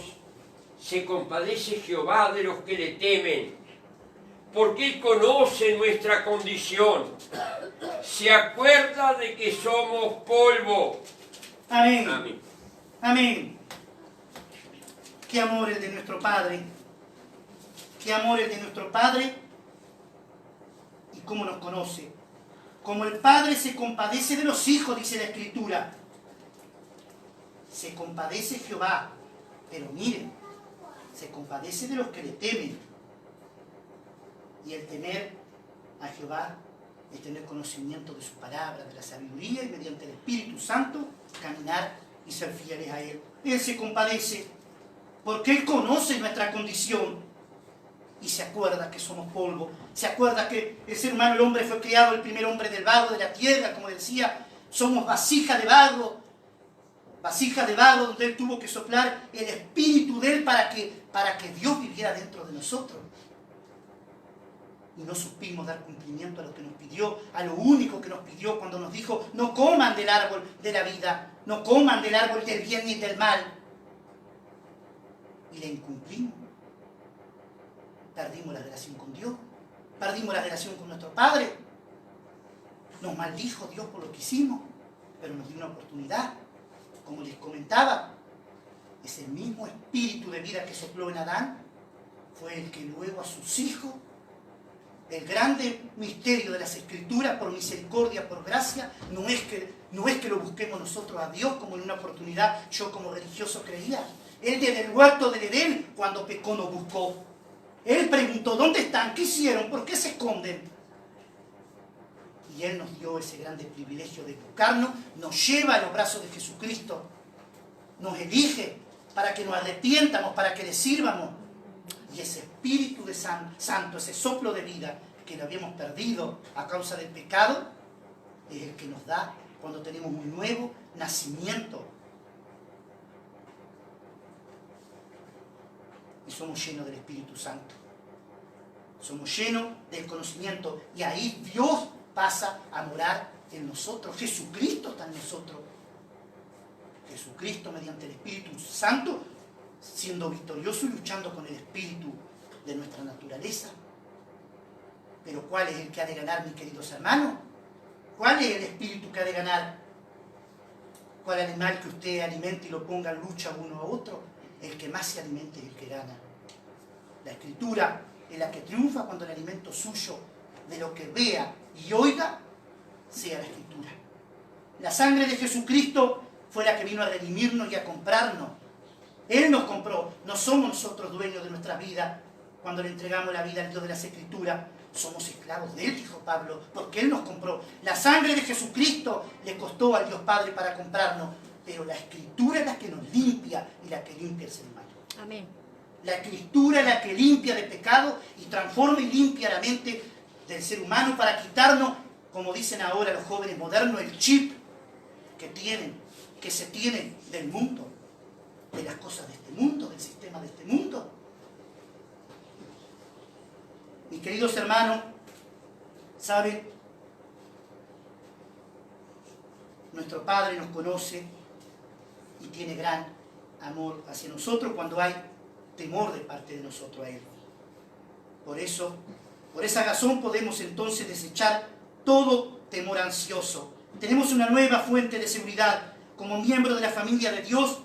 se compadece Jehová de los que le temen, porque Él conoce nuestra condición, se acuerda de que somos polvo. Amén. Amén. Amén. Qué amor el de nuestro Padre. Qué amor el de nuestro Padre y cómo nos conoce. Como el Padre se compadece de los hijos, dice la Escritura. Se compadece Jehová, pero miren, se compadece de los que le temen. Y el temer a Jehová es tener conocimiento de su palabra, de la sabiduría, y mediante el Espíritu Santo caminar y ser fieles a Él. Él se compadece porque Él conoce nuestra condición y se acuerda que somos polvo. Se acuerda que el ser humano, el hombre, fue creado el primer hombre del barro de la tierra, como decía, somos vasija de barro donde Él tuvo que soplar el Espíritu de Él para que Dios viviera dentro de nosotros. y no supimos dar cumplimiento a lo que nos pidió, a lo único que nos pidió cuando nos dijo: no coman del árbol de la vida, no coman del árbol del bien ni del mal. Y le incumplimos. Perdimos la relación con Dios, perdimos la relación con nuestro Padre. Nos maldijo Dios por lo que hicimos, pero nos dio una oportunidad. Como les comentaba, ese mismo espíritu de vida que sopló en Adán fue el que luego a sus hijos, el grande misterio de las Escrituras, por misericordia, por gracia, no es que lo busquemos nosotros a Dios como en una oportunidad yo como religioso creía. Él desde el huerto del Edén, cuando pecó, nos buscó. Él preguntó: ¿dónde están? ¿Qué hicieron? ¿Por qué se esconden? Y Él nos dio ese grande privilegio de buscarnos, nos lleva a los brazos de Jesucristo, nos elige para que nos arrepientamos, para que le sirvamos. Y ese Espíritu de Santo, ese soplo de vida que lo habíamos perdido a causa del pecado, es el que nos da cuando tenemos un nuevo nacimiento. Y somos llenos del Espíritu Santo. Somos llenos del conocimiento. Y ahí Dios pasa a morar en nosotros. Jesucristo está en nosotros. Jesucristo, mediante el Espíritu Santo, siendo victorioso y luchando con el espíritu de nuestra naturaleza. Pero ¿cuál es el que ha de ganar, mis queridos hermanos? ¿Cuál es el espíritu que ha de ganar? ¿Cuál animal que usted alimente y lo ponga en lucha uno a otro? El que más se alimente es el que gana. La Escritura es la que triunfa cuando el alimento suyo, de lo que vea y oiga, sea la Escritura. La sangre de Jesucristo fue la que vino a redimirnos y a comprarnos. Él nos compró, no somos nosotros dueños de nuestra vida. Cuando le entregamos la vida al Dios de las Escrituras, somos esclavos de Él, dijo Pablo, porque Él nos compró. La sangre de Jesucristo le costó al Dios Padre para comprarnos, pero la Escritura es la que nos limpia y la que limpia el ser humano. Amén. La Escritura es la que limpia de pecado y transforma y limpia la mente del ser humano para quitarnos, como dicen ahora los jóvenes modernos, el chip que se tienen del mundo, de las cosas de este mundo, del sistema de este mundo. Mis queridos hermanos, ¿saben? Nuestro Padre nos conoce y tiene gran amor hacia nosotros cuando hay temor de parte de nosotros a Él. Por eso, por esa razón podemos entonces desechar todo temor ansioso. Tenemos una nueva fuente de seguridad como miembro de la familia de Dios,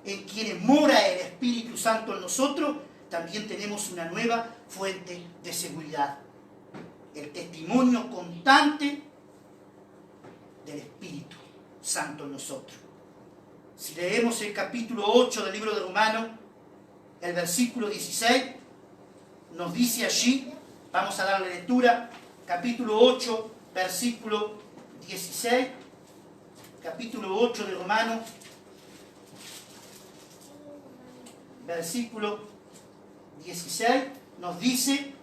en quienes mora el Espíritu Santo en nosotros. También tenemos una nueva fuente de seguridad: el testimonio constante del Espíritu Santo en nosotros. Si leemos el capítulo 8 del libro de Romanos, el versículo 16, nos dice allí, vamos a darle lectura, capítulo 8, versículo 16, capítulo 8 de Romanos, versículo 16, nos dice: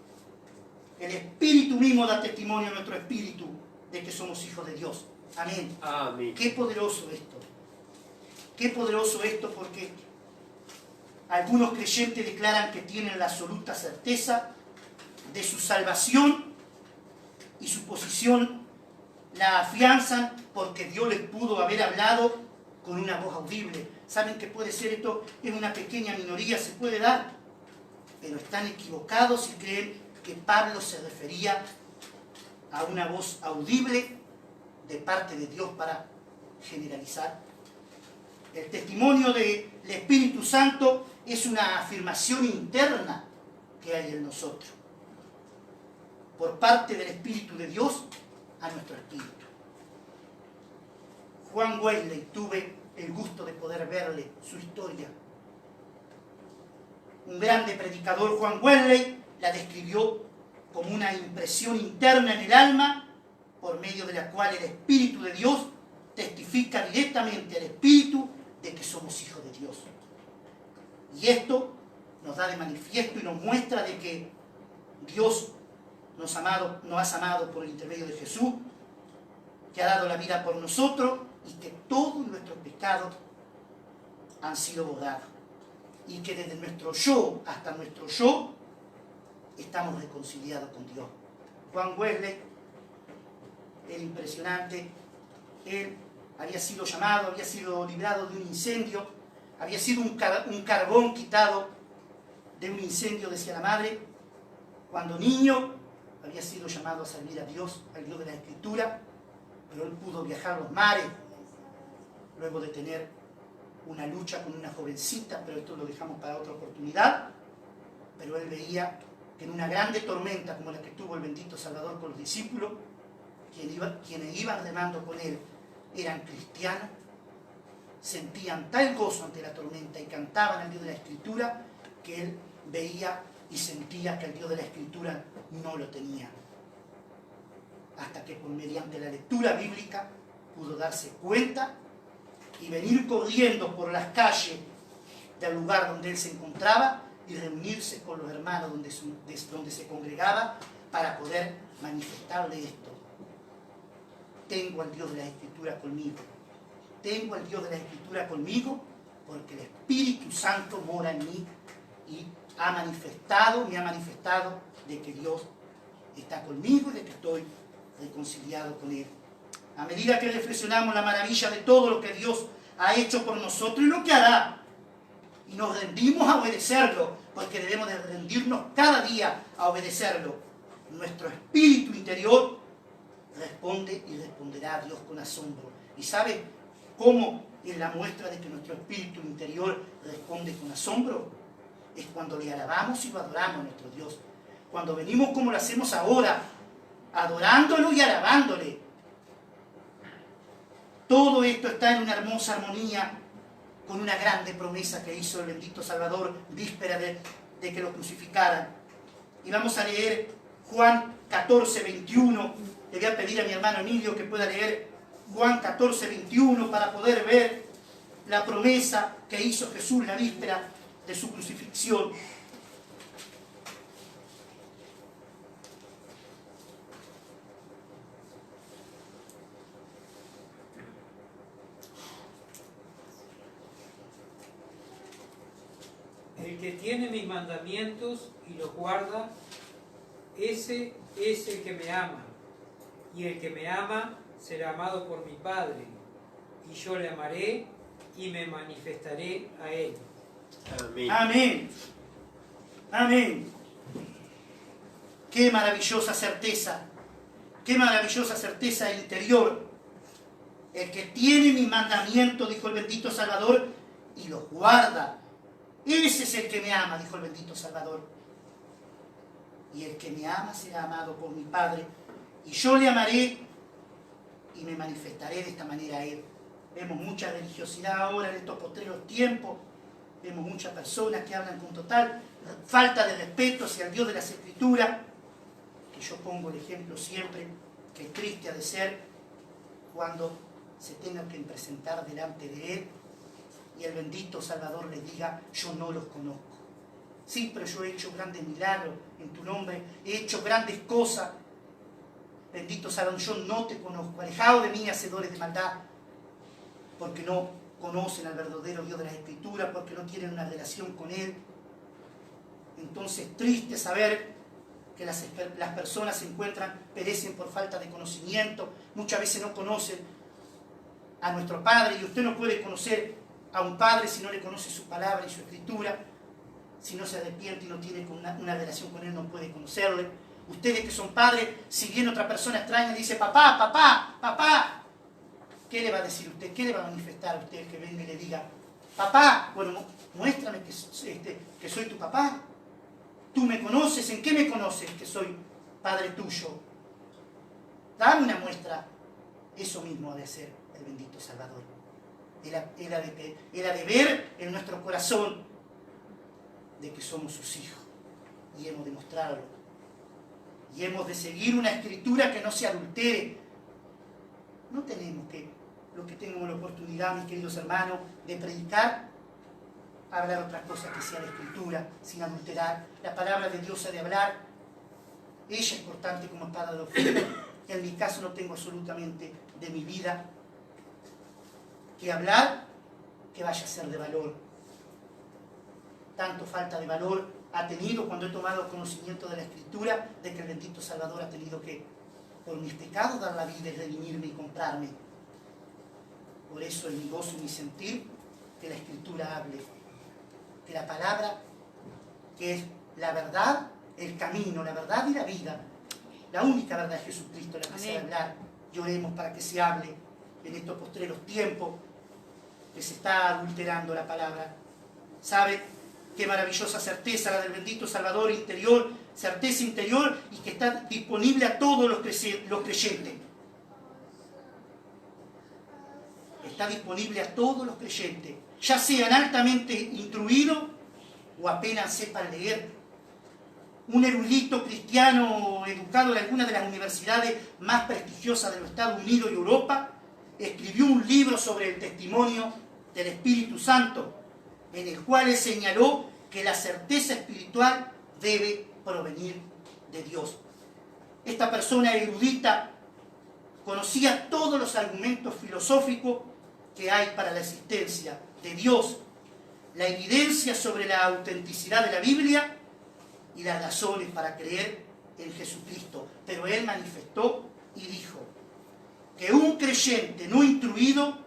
el Espíritu mismo da testimonio a nuestro espíritu de que somos hijos de Dios. Amén. Amén. Qué poderoso esto. Qué poderoso esto, porque algunos creyentes declaran que tienen la absoluta certeza de su salvación y su posición la afianzan porque Dios les pudo haber hablado con una voz audible. Saben que puede ser esto en una pequeña minoría, se puede dar, pero están equivocados y creen que Pablo se refería a una voz audible de parte de Dios para generalizar. El testimonio del Espíritu Santo es una afirmación interna que hay en nosotros, por parte del Espíritu de Dios a nuestro espíritu. Juan Wesley, tuve el gusto de poder verle su historia. Un grande predicador, Juan Wesley, la describió como una impresión interna en el alma por medio de la cual el Espíritu de Dios testifica directamente al Espíritu de que somos hijos de Dios. Y esto nos da de manifiesto y nos muestra de que Dios nos ha amado por el intermedio de Jesús, que ha dado la vida por nosotros y que todos nuestros pecados han sido borrados. Y que desde nuestro yo hasta nuestro yo estamos reconciliados con Dios. Juan Wesley, era impresionante. Él había sido llamado, había sido librado de un incendio, había sido un carbón quitado de un incendio, decía la madre. Cuando niño había sido llamado a servir a Dios, al Dios de la Escritura, pero él pudo viajar los mares, luego de tener una lucha con una jovencita, pero esto lo dejamos para otra oportunidad. Pero él veía que en una grande tormenta como la que tuvo el bendito Salvador con los discípulos, quienes iban remando con él eran cristianos, sentían tal gozo ante la tormenta y cantaban al Dios de la Escritura, que él veía y sentía que el Dios de la Escritura no lo tenía. Hasta que mediante la lectura bíblica pudo darse cuenta y venir corriendo por las calles del lugar donde él se encontraba y reunirse con los hermanos donde se congregaba para poder manifestarle esto. Tengo al Dios de la Escritura conmigo. Tengo al Dios de la Escritura conmigo porque el Espíritu Santo mora en mí y me ha manifestado de que Dios está conmigo y de que estoy reconciliado con Él. A medida que reflexionamos la maravilla de todo lo que Dios ha hecho por nosotros y lo que hará, y nos rendimos a obedecerlo, porque debemos de rendirnos cada día a obedecerlo, nuestro espíritu interior responde y responderá a Dios con asombro. ¿Y sabe cómo es la muestra de que nuestro espíritu interior responde con asombro? Es cuando le alabamos y lo adoramos a nuestro Dios. Cuando venimos como lo hacemos ahora, adorándolo y alabándole. Todo esto está en una hermosa armonía con una grande promesa que hizo el bendito Salvador víspera de que lo crucificaran. Y vamos a leer Juan 14, 21. Le voy a pedir a mi hermano Emilio que pueda leer Juan 14, 21 para poder ver la promesa que hizo Jesús la víspera de su crucifixión. El que tiene mis mandamientos y los guarda, ese es el que me ama. Y el que me ama será amado por mi Padre. Y yo le amaré y me manifestaré a él. Amén. Amén. Amén. Qué maravillosa certeza. Qué maravillosa certeza interior. El que tiene mi mandamiento, dijo el bendito Salvador, y los guarda. Ese es el que me ama, dijo el bendito Salvador. Y el que me ama será amado por mi Padre. Y yo le amaré y me manifestaré de esta manera a él. Vemos mucha religiosidad ahora en estos postreros tiempos. Vemos muchas personas que hablan con total falta de respeto hacia el Dios de las Escrituras. Que yo pongo el ejemplo siempre, que triste ha de ser cuando se tengan que presentar delante de él y el bendito Salvador le diga: yo no los conozco. Sí, pero yo he hecho grandes milagros en tu nombre, he hecho grandes cosas. Bendito Salvador, yo no te conozco. Alejado de mí, hacedores de maldad, porque no conocen al verdadero Dios de las Escrituras, porque no tienen una relación con Él. Entonces, triste saber que las personas se encuentran, perecen por falta de conocimiento. Muchas veces no conocen a nuestro Padre, y usted no puede conocer a un Padre si no le conoce su palabra y su Escritura. Si no se arrepiente y no tiene una relación con Él, no puede conocerle. Ustedes que son padres, si viene otra persona extraña y dice: papá, papá, papá, ¿qué le va a decir usted? ¿Qué le va a manifestar a usted que venga y le diga: papá? Bueno, muéstrame que soy tu papá. ¿Tú me conoces? ¿En qué me conoces que soy padre tuyo? Dame una muestra. Eso mismo ha de ser el bendito Salvador. Era de ver en nuestro corazón de que somos sus hijos. Y hemos de mostrarlo. Y hemos de seguir una Escritura que no se adultere. No tenemos que, los que tengamos la oportunidad, mis queridos hermanos, de predicar, hablar otras cosas que sea la Escritura, sin adulterar. La palabra de Dios ha de hablar. Ella es importante como espada de ofrenda. En mi caso no tengo absolutamente de mi vida que hablar que vaya a ser de valor. Tanto falta de valor ha tenido cuando he tomado conocimiento de la Escritura, de que el bendito Salvador ha tenido que, por mis pecados, dar la vida y redimirme y comprarme. Por eso en mi gozo y mi sentir, que la Escritura hable, que la palabra, que es la verdad, el camino, la verdad y la vida, la única verdad es Jesucristo, la que se va a hablar. Lloremos para que se hable en estos postreros tiempos que se está adulterando la palabra. ¿Sabe qué maravillosa certeza la del bendito Salvador interior, certeza interior, y que está disponible a todos los creyentes? Está disponible a todos los creyentes, ya sean altamente instruidos o apenas sepan leer. Un erudito cristiano educado en alguna de las universidades más prestigiosas de los Estados Unidos y Europa escribió un libro sobre el testimonio del Espíritu Santo, en el cual él señaló que la certeza espiritual debe provenir de Dios. Esta persona erudita conocía todos los argumentos filosóficos que hay para la existencia de Dios, la evidencia sobre la autenticidad de la Biblia y las razones para creer en Jesucristo. Pero él manifestó y dijo que un creyente no instruido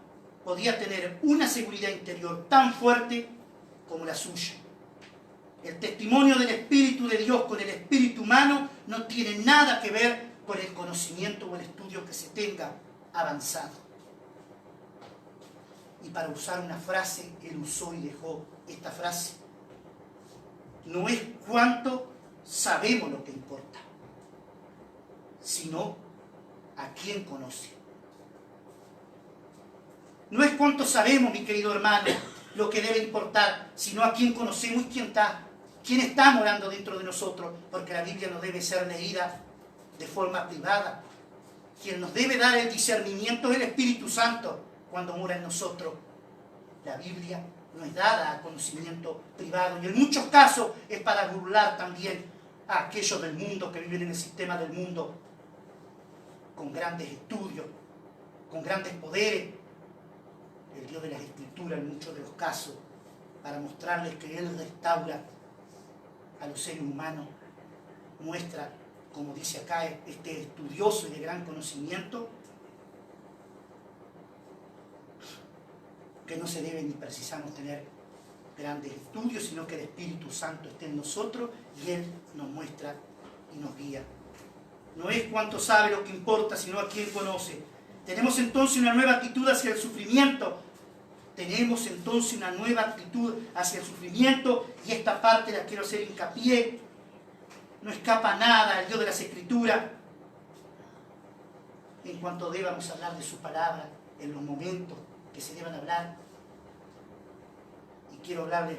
podía tener una seguridad interior tan fuerte como la suya. El testimonio del Espíritu de Dios con el espíritu humano no tiene nada que ver con el conocimiento o el estudio que se tenga avanzado. Y para usar una frase, él usó y dejó esta frase: no es cuánto sabemos lo que importa, sino a quién conoce. No es cuánto sabemos, mi querido hermano, lo que debe importar, sino a quién conocemos y quién está morando dentro de nosotros, porque la Biblia no debe ser leída de forma privada. Quien nos debe dar el discernimiento es el Espíritu Santo cuando mora en nosotros. La Biblia no es dada a conocimiento privado, y en muchos casos es para burlar también a aquellos del mundo que viven en el sistema del mundo, con grandes estudios, con grandes poderes. El Dios de las Escrituras, en muchos de los casos, para mostrarles que Él restaura a los seres humanos, muestra, como dice acá, este estudioso y de gran conocimiento, que no se debe ni precisamos tener grandes estudios, sino que el Espíritu Santo esté en nosotros y Él nos muestra y nos guía. No es cuánto sabe lo que importa, sino a quién conoce. Tenemos entonces una nueva actitud hacia el sufrimiento. Tenemos entonces una nueva actitud hacia el sufrimiento, y esta parte la quiero hacer hincapié. No escapa nada al Dios de las Escrituras en cuanto debamos hablar de su palabra en los momentos que se deban hablar. Y quiero hablarle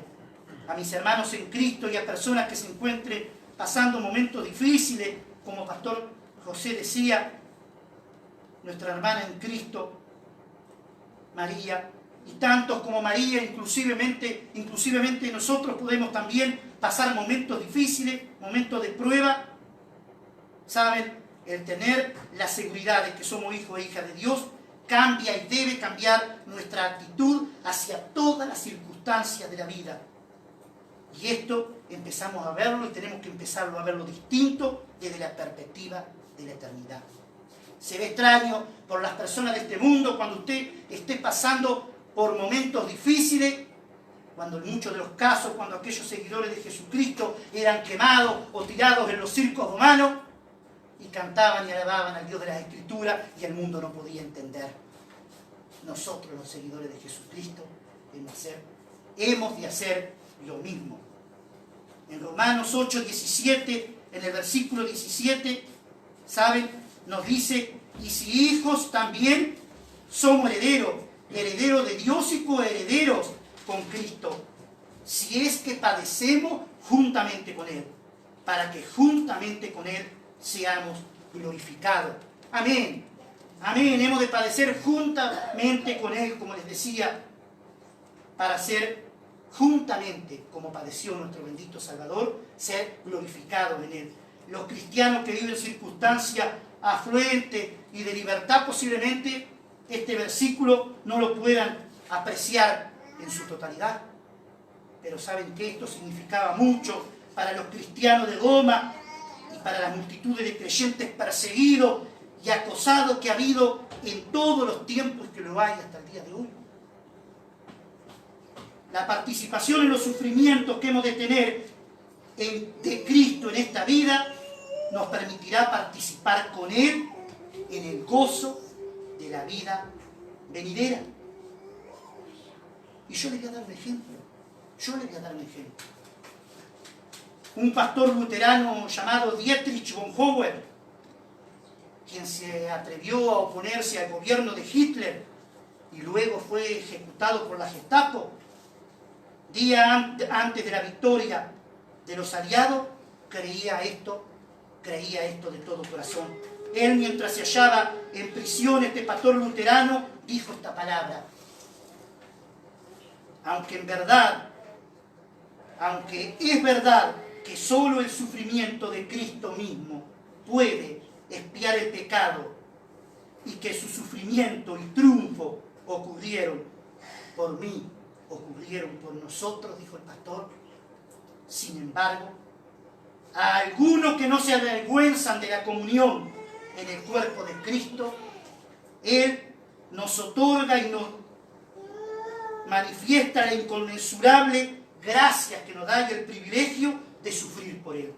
a mis hermanos en Cristo y a personas que se encuentren pasando momentos difíciles, como Pastor José decía, nuestra hermana en Cristo, María, y tantos como María, inclusivemente nosotros podemos también pasar momentos difíciles, momentos de prueba. ¿Saben? El tener la seguridad de que somos hijos e hijas de Dios cambia y debe cambiar nuestra actitud hacia todas las circunstancias de la vida. Y esto empezamos a verlo y tenemos que empezarlo a verlo distinto desde la perspectiva de la eternidad. Se ve extraño por las personas de este mundo cuando usted esté pasando por momentos difíciles, cuando en muchos de los casos, cuando aquellos seguidores de Jesucristo eran quemados o tirados en los circos romanos y cantaban y alababan al Dios de las Escrituras y el mundo no podía entender. Nosotros, los seguidores de Jesucristo, hemos de hacer lo mismo. En Romanos 8:17, en el versículo 17, ¿saben? Nos dice: y si hijos también somos herederos de Dios y coherederos con Cristo, si es que padecemos juntamente con Él, para que juntamente con Él seamos glorificados. Amén. Amén. Hemos de padecer juntamente con Él, como les decía, para ser juntamente, como padeció nuestro bendito Salvador, ser glorificados en Él. Los cristianos que viven circunstancias afluentes y de libertad, posiblemente este versículo no lo puedan apreciar en su totalidad. Pero saben que esto significaba mucho para los cristianos de Roma y para las multitudes de creyentes perseguidos y acosados que ha habido en todos los tiempos que lo hay hasta el día de hoy. La participación en los sufrimientos que hemos de tener de Cristo en esta vida nos permitirá participar con Él en el gozo de la vida venidera. Y yo le voy a dar un ejemplo. Un pastor luterano llamado Dietrich Bonhoeffer, quien se atrevió a oponerse al gobierno de Hitler y luego fue ejecutado por la Gestapo, día antes de la victoria de los aliados, creía esto de todo corazón. Él, mientras se hallaba en prisión, este pastor luterano dijo esta palabra: aunque es verdad que solo el sufrimiento de Cristo mismo puede expiar el pecado y que su sufrimiento y triunfo ocurrieron por mí, ocurrieron por nosotros, dijo el pastor. Sin embargo, a algunos que no se avergüenzan de la comunión en el cuerpo de Cristo, Él nos otorga y nos manifiesta la inconmensurable gracia que nos da y el privilegio de sufrir por Él,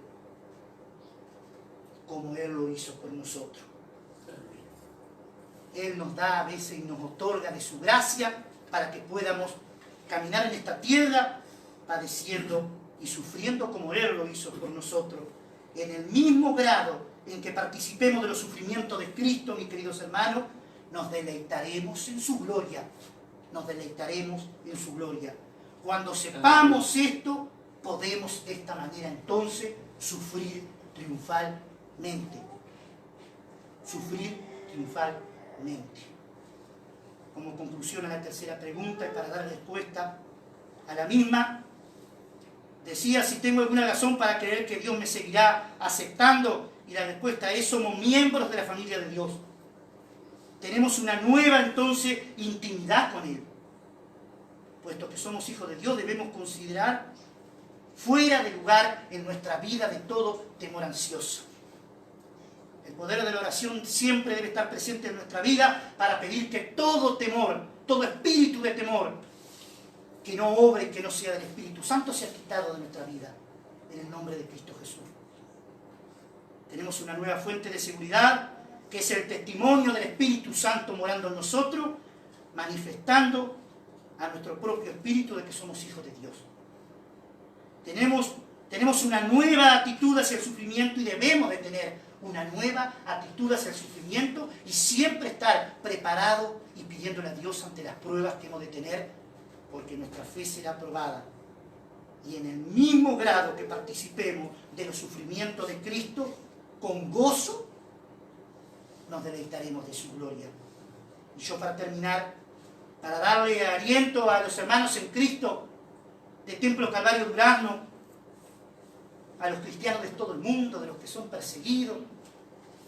como Él lo hizo por nosotros. Él nos da a veces y nos otorga de su gracia para que podamos caminar en esta tierra padeciendo y sufriendo como Él lo hizo por nosotros. En el mismo grado en que participemos de los sufrimientos de Cristo, mis queridos hermanos, nos deleitaremos en su gloria. Nos deleitaremos en su gloria. Cuando sepamos esto, podemos de esta manera entonces sufrir triunfalmente. Sufrir triunfalmente. Como conclusión a la tercera pregunta y para dar respuesta a la misma, decía si tengo alguna razón para creer que Dios me seguirá aceptando, y la respuesta es: somos miembros de la familia de Dios. Tenemos una nueva entonces intimidad con Él. Puesto que somos hijos de Dios, debemos considerar fuera de lugar en nuestra vida de todo temor ansioso. El poder de la oración siempre debe estar presente en nuestra vida para pedir que todo temor, todo espíritu de temor, que no obre, que no sea del Espíritu Santo, sea quitado de nuestra vida, en el nombre de Cristo Jesús. Tenemos una nueva fuente de seguridad, que es el testimonio del Espíritu Santo morando en nosotros, manifestando a nuestro propio espíritu de que somos hijos de Dios. Tenemos una nueva actitud hacia el sufrimiento y debemos de tener una nueva actitud hacia el sufrimiento y siempre estar preparados y pidiéndole a Dios ante las pruebas que hemos de tener, porque nuestra fe será probada. Y en el mismo grado que participemos de los sufrimientos de Cristo, con gozo, nos deleitaremos de su gloria. Y yo, para terminar, para darle aliento a los hermanos en Cristo de Templo Calvario Durazno, a los cristianos de todo el mundo, de los que son perseguidos,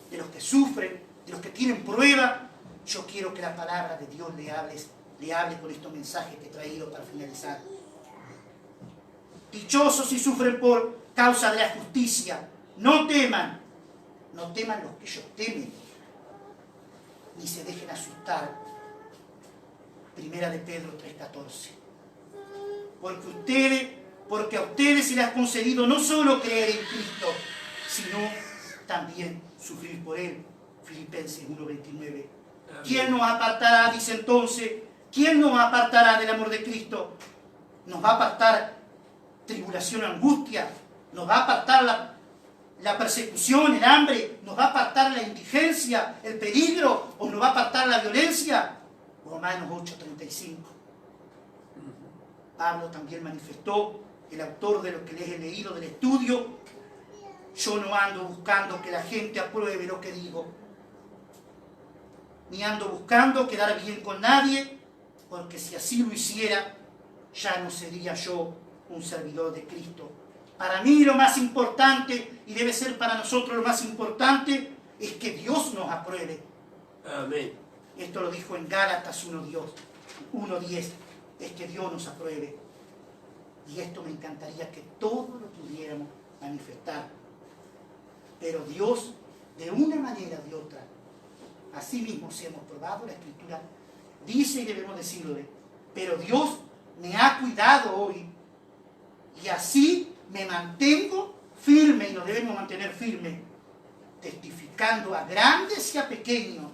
de los que sufren, de los que tienen prueba, yo quiero que la palabra de Dios le hable con estos mensajes que he traído para finalizar. Dichosos si sufren por causa de la justicia, no teman los que ellos temen, ni se dejen asustar. Primera de Pedro 3:14. Porque a ustedes se les ha concedido no solo creer en Cristo, sino también sufrir por Él. Filipenses 1:29. ¿Quién nos apartará, dice entonces, quién nos apartará del amor de Cristo? ¿Nos va a apartar tribulación, angustia? ¿Nos va a apartar la persecución, el hambre? ¿Nos va a apartar la indigencia, el peligro? ¿O nos va a apartar la violencia? Romanos 8:35. Pablo también manifestó, el autor de lo que les he leído del estudio: yo no ando buscando que la gente apruebe lo que digo, ni ando buscando quedar bien con nadie, porque si así lo hiciera, ya no sería yo un servidor de Cristo. Para mí lo más importante, y debe ser para nosotros lo más importante, es que Dios nos apruebe. Amén. Esto lo dijo en Gálatas 1:10, es que Dios nos apruebe. Y esto me encantaría que todos lo pudiéramos manifestar. Pero Dios, de una manera o de otra, así mismo si hemos probado la Escritura, dice y debemos decirle, pero Dios me ha cuidado hoy y así me mantengo firme y nos debemos mantener firmes, testificando a grandes y a pequeños.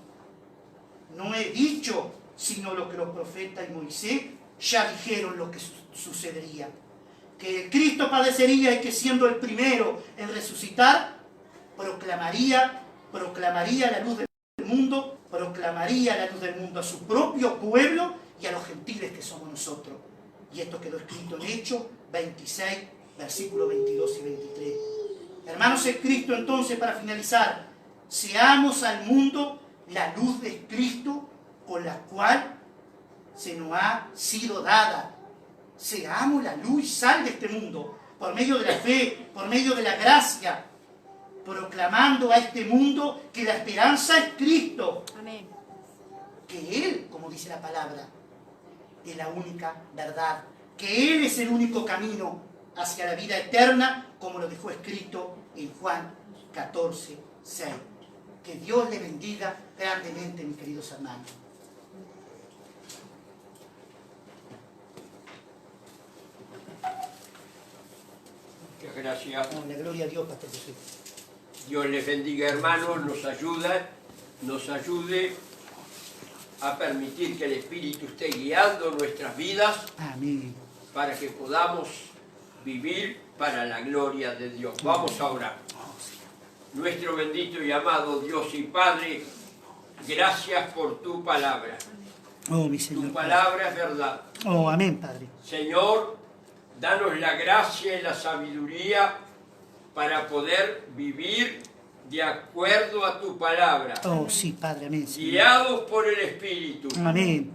No he dicho sino lo que los profetas y Moisés ya dijeron lo que sucedería. Que Cristo padecería y que siendo el primero en resucitar, proclamaría la luz del mundo, proclamaría la luz del mundo a su propio pueblo y a los gentiles que somos nosotros. Y esto quedó escrito en Hechos 26, versículos 22 y 23. Hermanos en Cristo, entonces, para finalizar, seamos al mundo la luz de Cristo con la cual se nos ha sido dada. Seamos la luz y sal de este mundo, por medio de la fe, por medio de la gracia, proclamando a este mundo que la esperanza es Cristo. Amén. Que Él, como dice la palabra, es la única verdad, que Él es el único camino hacia la vida eterna, como lo dejó escrito en Juan 14, 6. Que Dios le bendiga grandemente, mis queridos hermanos. Muchas gracias. La gloria a Dios, Pastor José. Dios les bendiga, hermanos, nos ayude a permitir que el Espíritu esté guiando nuestras vidas. Amén. Para que podamos vivir para la gloria de Dios. Vamos a orar. Nuestro bendito y amado Dios y Padre, gracias por tu palabra. Oh, mi Señor. Tu palabra es verdad. Oh, amén, Padre. Señor, danos la gracia y la sabiduría para poder vivir de acuerdo a tu palabra. Oh, sí, Padre, amén. Señor. Guiados por el Espíritu. Amén.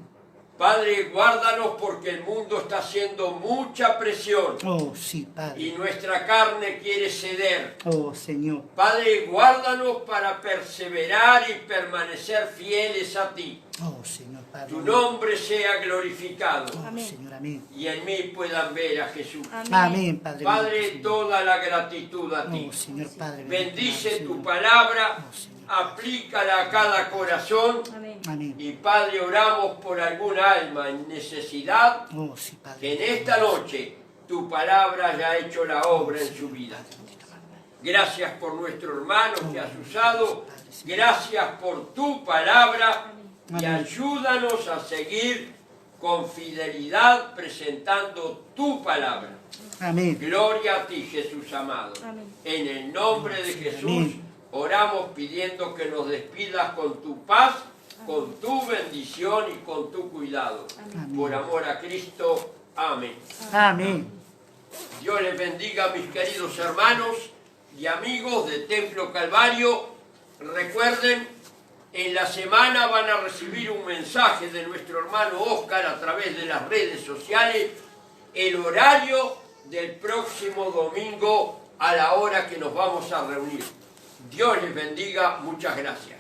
Padre, guárdanos porque el mundo está haciendo mucha presión. Oh, sí, Padre. Y nuestra carne quiere ceder. Oh, Señor. Padre, guárdanos para perseverar y permanecer fieles a ti. Oh, Señor, Padre. Tu nombre sea glorificado. Oh, Amén. Señor, amén. Y en mí puedan ver a Jesús. Amén. Amén, Padre. Padre, Señor. toda la gratitud a ti. Oh, Señor, Padre. Bendice Señor. tu palabra, Oh, Señor. aplícala a cada corazón. Amén. Amén. Y Padre, oramos por algún alma en necesidad, Oh, sí, Padre. que en esta noche tu palabra haya hecho la obra en su vida. Gracias por nuestro hermano que has usado. Gracias por tu palabra. Y Amén. ayúdanos a seguir con fidelidad presentando tu palabra. Amén. Gloria a ti, Jesús amado. Amén. En el nombre de Jesús Amén. oramos pidiendo que nos despidas con tu paz, con tu bendición y con tu cuidado. Amén. Por amor a Cristo. Amén. Amén. Dios les bendiga, mis queridos hermanos y amigos de Templo Calvario. Recuerden, en la semana van a recibir un mensaje de nuestro hermano Oscar a través de las redes sociales, el horario del próximo domingo a la hora que nos vamos a reunir. Dios les bendiga, muchas gracias.